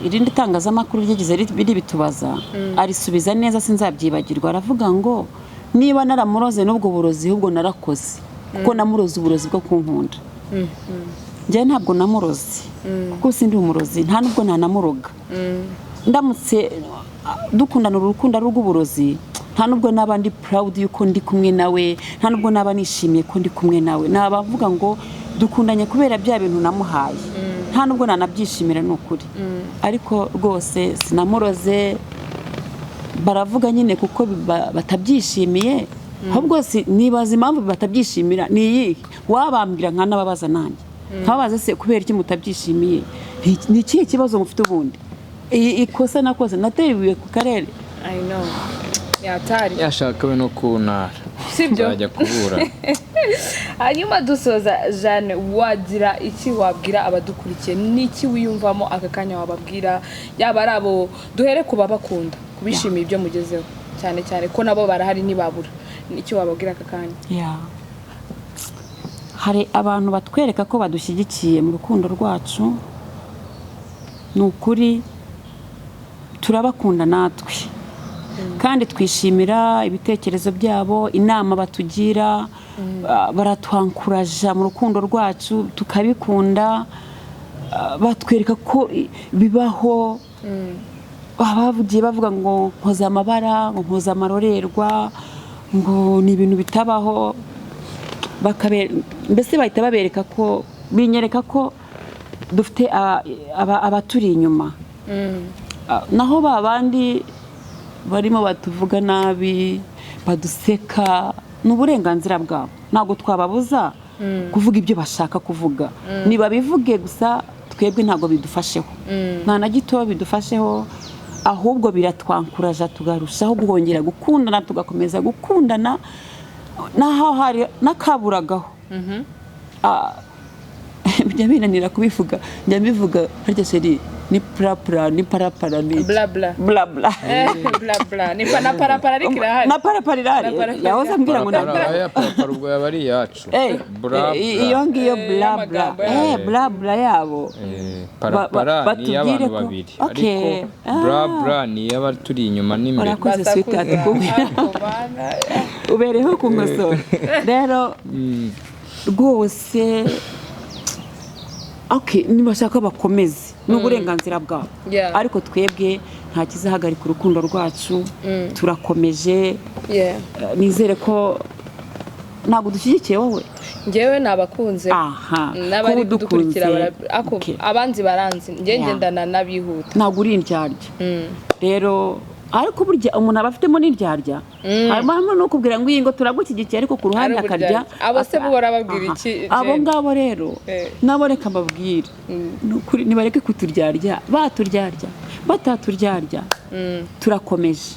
irindi tangazamakuru ryigeze biri bitubaza arisubiza neza sinzabyibagirwa aravuga ngo niba naramuroze n'ubwo burozi ahubwo narakoze kuko namuroze uburozi bwo kunkunda. Njye ntabwo namuroze kuko sindi umurozi nta nubwo nanamuroga. Ndamutse dukundana urukundo rw'uburozi nta nubwo nabandi proud yuko ndi kumwe nawe nta nubwo naba nishimiye ko ndi kumwe nawe nabavuga ngo dukundanye kubera bya bintu namuhaye nta nubwo nanabyishimira n'ukuri. Ariko rwose sinamuroze baravuga nyine kuko batabyishimiye ahubwo nibaza impamvu batabyishimira ni iyi wabambwira nka nababaza nanjye nkababaza se kubera iki mutabyishimiye ni ikihe kibazo mufite ubundi ikosa nakoze nateruye ku karere. I know yatari yashaka we no kunara sibyo bajya kubura. Hanyuma dusoza Jeanne wagira iki wabwira abadukurikiye niki wiyumvamo aka kanya wababwira yaba arabo duhere kuba bakunda kubishimiye ibyo mugezeho cyane cyane ko nabo barahari nibabura niki wababwira aka kanya? Hari abantu batwereka ko badushyigikiye mu rukundo rwacu n'ukuri turabakunda natwe kandi twishimira ibitekerezo byabo inama batugira baratwankuraja mu rukundo rwacu tukabikunda batwereka ko bibaho abavugiye bavuga ngo mpoza amabara ngo mpoza amarorerwa ngo ni ibintu bitabaho mbese bahita babereka ko binyereka ko dufite abaturi inyuma. Naho babandi barimo batuvuga nabi baduseka n'uburenganzira bwabo ntago twababuza kuvuga ibyo bashaka kuvuga niba bivuge gusa twebwe ntago bidufasheho nta na gito bidufasheho ahubwo biratwankuraja tugarushaho guhongera gukundana tugakomeza gukundana naho hari nakaburagaho. Bijya binanira kubivuga njya mbivuga harya sheri ni prapra ni parapara ni bla bla bla bla bla bla ni pana parapara rikira na parapara irari yahoza mbwira ngo ya parapara ubwo yabari yacu bla iyo ngiyo bla bla bla bla yabo parapara ni y'abantu babiri ariko bla bla ni y'abaturi inyuma n'imbere urakoze sweet atukubwira ubereho kumusora rero rwose nibashaka bakomeze n'uburenganzira bwabo ariko twebwe nta kizahagarika urukundo rwacu turakomeje. Nizere ko ntabwo dushyigikiye wowe ngewe nabakunze n'abari kudukurikira abanzi baranzi ngendana nabihuta ntabwo uri indyarya rero ariko burya umuntu aba afitemo n'indyarya harimo no kubwira ngo iyi ngo turagushyigikiye ariko ku ruhande akarya abo se bo barababwira iki abo ngabo rero nabo reka mbabwire nibareke kuturyarya baturyarya bataturyarya turakomeje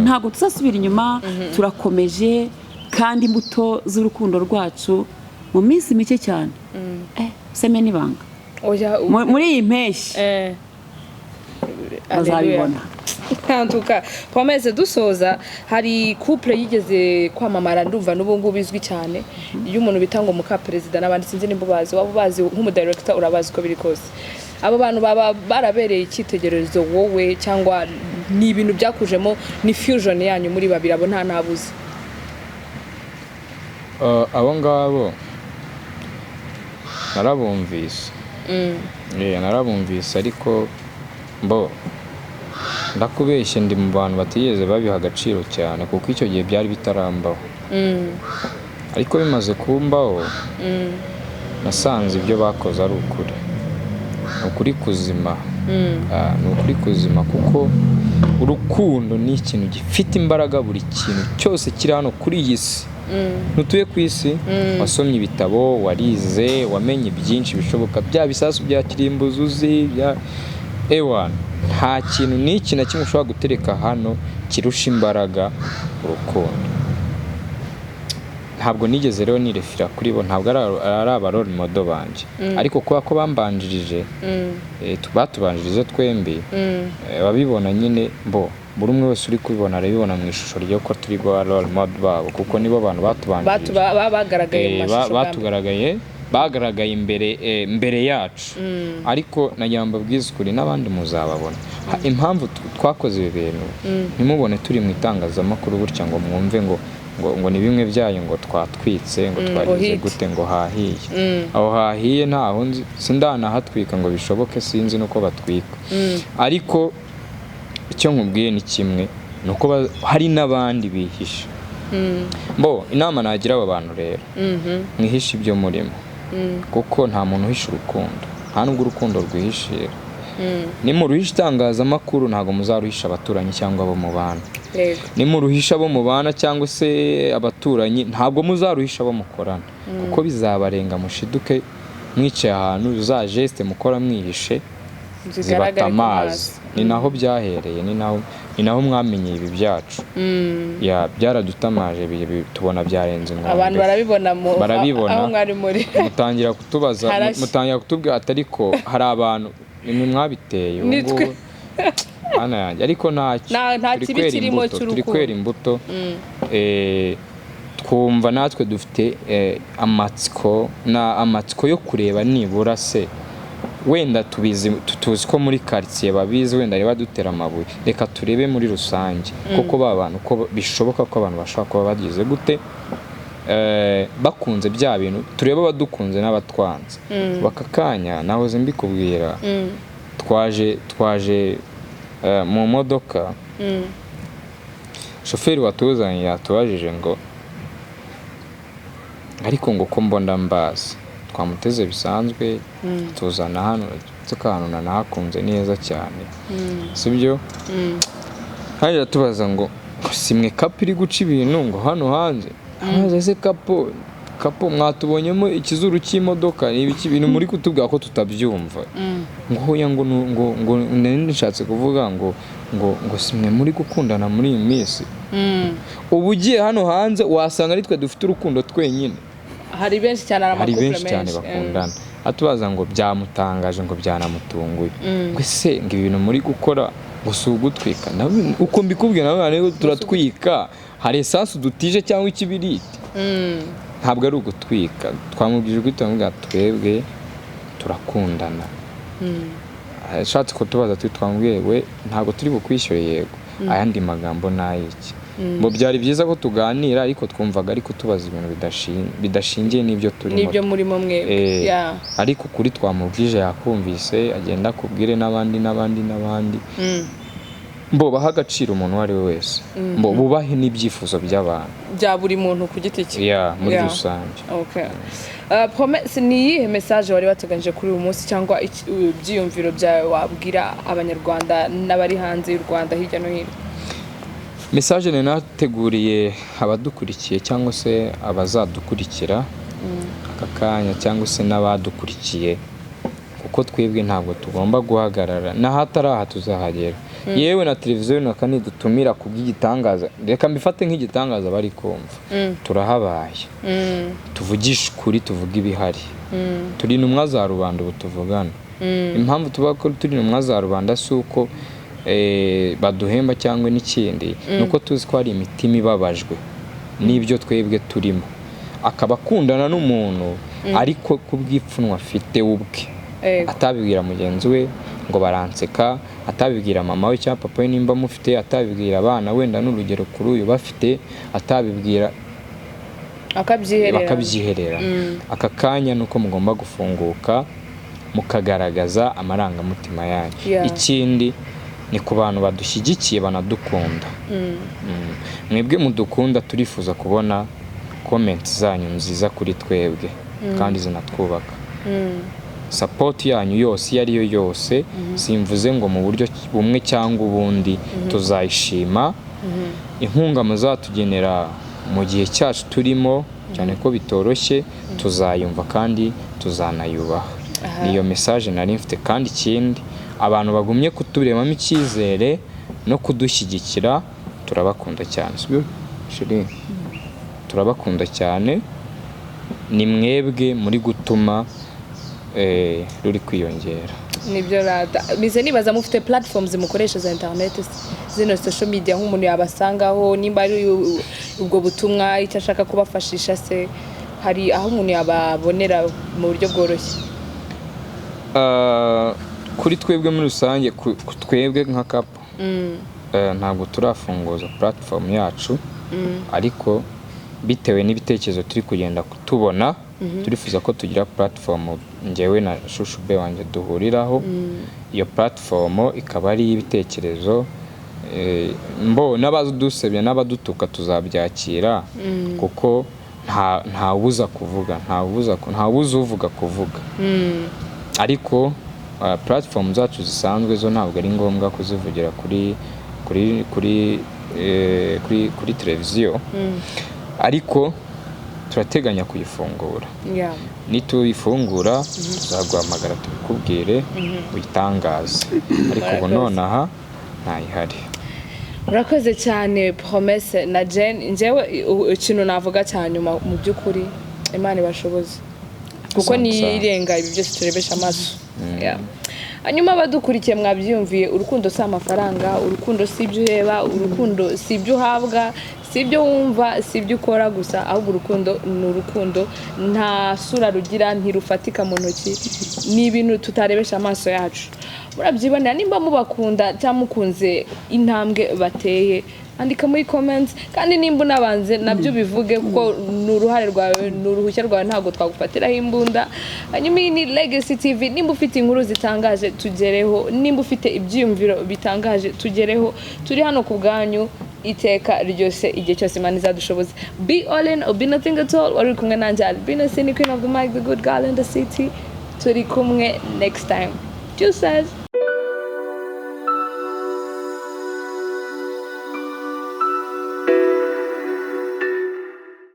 ntabwo tuzasubira inyuma turakomeje kandi imbuto z'urukundo rwacu mu minsi mike cyane seme n'ibanga muri iyi mpeshyi bazabibona. Kantuka pomeze dusoza hari couple yigeze kwamamara ndumva n'ubu ngubu bizwi cyane iyo umuntu bitango muka president n'abandi sinzi nimbo bazi wabo bazi nk'umu director urabazi ko biri kose abo bantu baba barabereye icyitegererezo wowe cyangwa ni ibintu byakujemo ni fusion yanyu muri babiri abo nta nabuze abo ngabo narabumvise narabumvise ariko ndakubeshye ndi mu bantu batigeze babiha agaciro cyane kuko icyo gihe byari bitarambaho ariko bimaze kumbaho nasanze ibyo bakoze ari ukuri ukuri kuzima ni ukuri kuzima kuko urukundo ni ikintu gifite imbaraga buri kintu cyose kiri hano kuri iyi si ntutuye ku isi wasomye ibitabo warize wamenye byinshi bishoboka bya bisasu bya kirimbuzuzi bya ewana nta kintu n'iki na kimwe ushobora gutereka hano kirusha imbaraga urukundo ntabwo nigeze rero nirefira kuri bo ntabwo ari abarori modo banje ariko kuba ko bambanjirije batubanjirije twembi babibona nyine buri umwe wese uri kubibona arabibona mu ishusho ryo ko turi go role model babo kuko nibo abantu batubanjirije bagaragaye imbere yacu ariko nagira mbabwize ukuri n'abandi muzababona impamvu twakoze ibi bintu ntimubone turi mu itangazamakuru gutya ngo mwumve ngo ni bimwe byayo ngo twatwitse ngo twagize gute ngo hahiye aho hahiye ntaho sindanahatwika ngo bishoboke sinzi nuko batwika ariko icyo nkubwiye ni kimwe nuko hari n'abandi bihisha inama nagira abo bantu rero mwihishe ibyo murimo kuko nta muntu uhisha urukundo nta nubwo urukundo rwihishira nimuruhisha itangazamakuru ntabwo muzaruhisha abaturanyi cyangwa abo mubana nimuruhisha abo mubana cyangwa se abaturanyi ntabwo muzaruhisha abo mukorana kuko bizabarenga mushiduke mwicaye ahantu za geste mukora mwihishe zibata amazi ni naho byahereye ni naho mwamenye ibi byacu byaradutamaje tubona byarenze inkombe abantu barabibona aho mwari muri mutangira kutubaza mutangira kutubwira ariko hari abantu ni mwabiteye nitwe ana yanjye ariko nta kibi kirimo cy'urukundo turi kwera imbuto twumva natwe dufite amatsiko yo kureba nibura se wenda tuzi ko muri quartier babizi wenda reba dutera amabuye reka turebe muri rusange kuko babantu ko bishoboka ko abantu bashaka kuba bagize gute bakunze bya bintu tureba badukunze n'abatwanze bakakanya nahoze mbikubwira twaje mu modoka shoferi watuzanye yatubajije ngo ariko ngo ko mbona mbazi twamuteze bisanzwe tuzana hano tukanuna nahakunze neza cyane sibyo haje tubaza ngo simwe kapo iri guca ibintu ngo hano hanze ese kapo mwatubonyemo ikizuru cy'imodoka ni ibiki bintu muri kutubwira ko tutabyumva ngo hoya ngo nishatse kuvuga ngo simwe muri gukundana muri iyi minsi ubu ugiye hano hanze wasanga ari twe dufite urukundo twenyine hari benshi cyane bakundana atubaza ngo byamutangaje ngo byanamutunguye ngo ese ngo ibintu muri gukora ngo si ugutwika uko mbikubwira nawe turatwika hari esansi dutije cyangwa ikibiriti ntabwo ari ugutwika twamubwije guhita twebwe turakundana ashatse kutubaza twamubwiye we ntabwo turi bukwishyure yego ayandi magambo n'ayiki ngo byari byiza ko tuganira ariko twumvaga ariko tubaza ibintu bidashingiye n'ibyo turimo n'ibyo murimo mwe ariko kuri twamubwije yakumvise agenda akubwire n'abandi baha agaciro umuntu uwo ari we wese bubahe n'ibyifuzo by'abantu bya buri muntu ku giti cye muri rusange promesse ni iyihe message wari wateganyije kuri uyu munsi cyangwa ibyiyumviro byawe wabwira abanyarwanda n'abari hanze y'u Rwanda hirya no hino message nateguriye abadukurikiye cyangwa se abazadukurikira aka kanya cyangwa se n'abadukurikiye kuko twebwe ntabwo tugomba guhagarara n'ahataraha tuzahagera yewe na televiziyo nakanidutumira kubw'igitangaza reka mbifate nk'igitangaza bari kumva turahabaye tuvugisha ukuri tuvuga ibihari turi intumwa za rubanda ubu tuvugana impamvu tuvuga ko turi intumwa za rubanda si uko baduhemba cyangwa n'ikindi nuko tuzi ko hari imitima ibabajwe n'ibyo twebwe turimo akaba akundana n'umuntu ariko kubw'ipfunwe afite ubwe atabibwira mugenzi we ngo baranseka atabibwira mama we cyangwa papa we nimba mufite, atabibwira abana wenda n'urugero kuri uyu bafite, atabibwira akabyiherera. Aka kanya nuko mugomba gufunguka mukagaragaza amarangamutima yanyu. Ikindi ni ku bantu badushyigikiye banadukunda. Mwebwe mudukunda turifuza kubona comment zanyu nziza kuri twebwe kandi zinatwubaka. Support yanyu yose iyo ari yo yose, simvuze ngo mu buryo bumwe cyangwa ubundi, tuzayishima. Inkunga muzatugenera mu gihe cyacu turimo, cyane ko bitoroshye, tuzayumva kandi tuzanayubaha. Niyo message nari mfite. Kandi ikindi, abantu bagumye kuturemamo icyizere no kudushyigikira, turabakunda cyane. Turabakunda cyane, ni mwebwe muri gutuma ruri kwiyongera. Nibyo rata. Bize nibaza mufite platforms mukoresha za internet, zino social media, nk'umuntu yabasangaho nimba ari ubwo butumwa icyo ashaka kubafashisha, se hari aho umuntu yababonera mu buryo bworoshye? Kuri twebwe muri rusange, twebwe nka kapo ntabwo turafunguza platform yacu, ariko bitewe n'ibitekerezo turi kugenda tubona, turifuza ko tugira platform njyewe na Shushube wanjye duhuriraho. Iyo platform ikaba ari ibitekerezo n'abadusebya n'abadutuka tuzabyakira, kuko ntawubuza kuvuga, ntawubuza uvuga kuvuga. Ariko platform zacu zisanzwe zo ntabwo ari ngombwa kuzivugira kuri televiziyo, ariko turateganya kuyifungura. Nituyifungura tuzaguhamagara tubikubwire, uyitangaze, ariko ubu nonaha ntayihari. Urakoze cyane Promesse na Jane. Njyewe ikintu navuga cyane mu by'ukuri, Imana ibashoboze, kuko nirenga ibi byose turebesha amaso. Hanyuma abadukurikiye mwabyumviye, urukundo si amafaranga, urukundo si ibyo ureba, urukundo si ibyo uhabwa, si ibyo wumva, si ibyo ukora gusa, ahubwo urukundo ni urukundo, nta sura rugira, ntirufatika mu ntoki, ni ibintu tutarebesha amaso yacu. Murabyibonera, nimba mubakunda cyangwa mukunze intambwe bateye, andika muri comments, kandi nimba unabanze nabyo bivuge, kuko n'uruhare rwawe n'uruhushya rwawe ntabwo twagufatiraho imbunda. Hanyuma iyi ni Legacy TV. Nimba ufite inkuru zitangaje tugereho, nimba ufite ibyiyumviro bitangaje tugereho, turi hano ku bwanyu iteka ryose, igihe cyose Imana izadushoboza. Be all in or be nothing at all. Wari kumwe nanjye Albina Sini, Queen of the Mic, the good girl in the city. Turi kumwe next time. Just says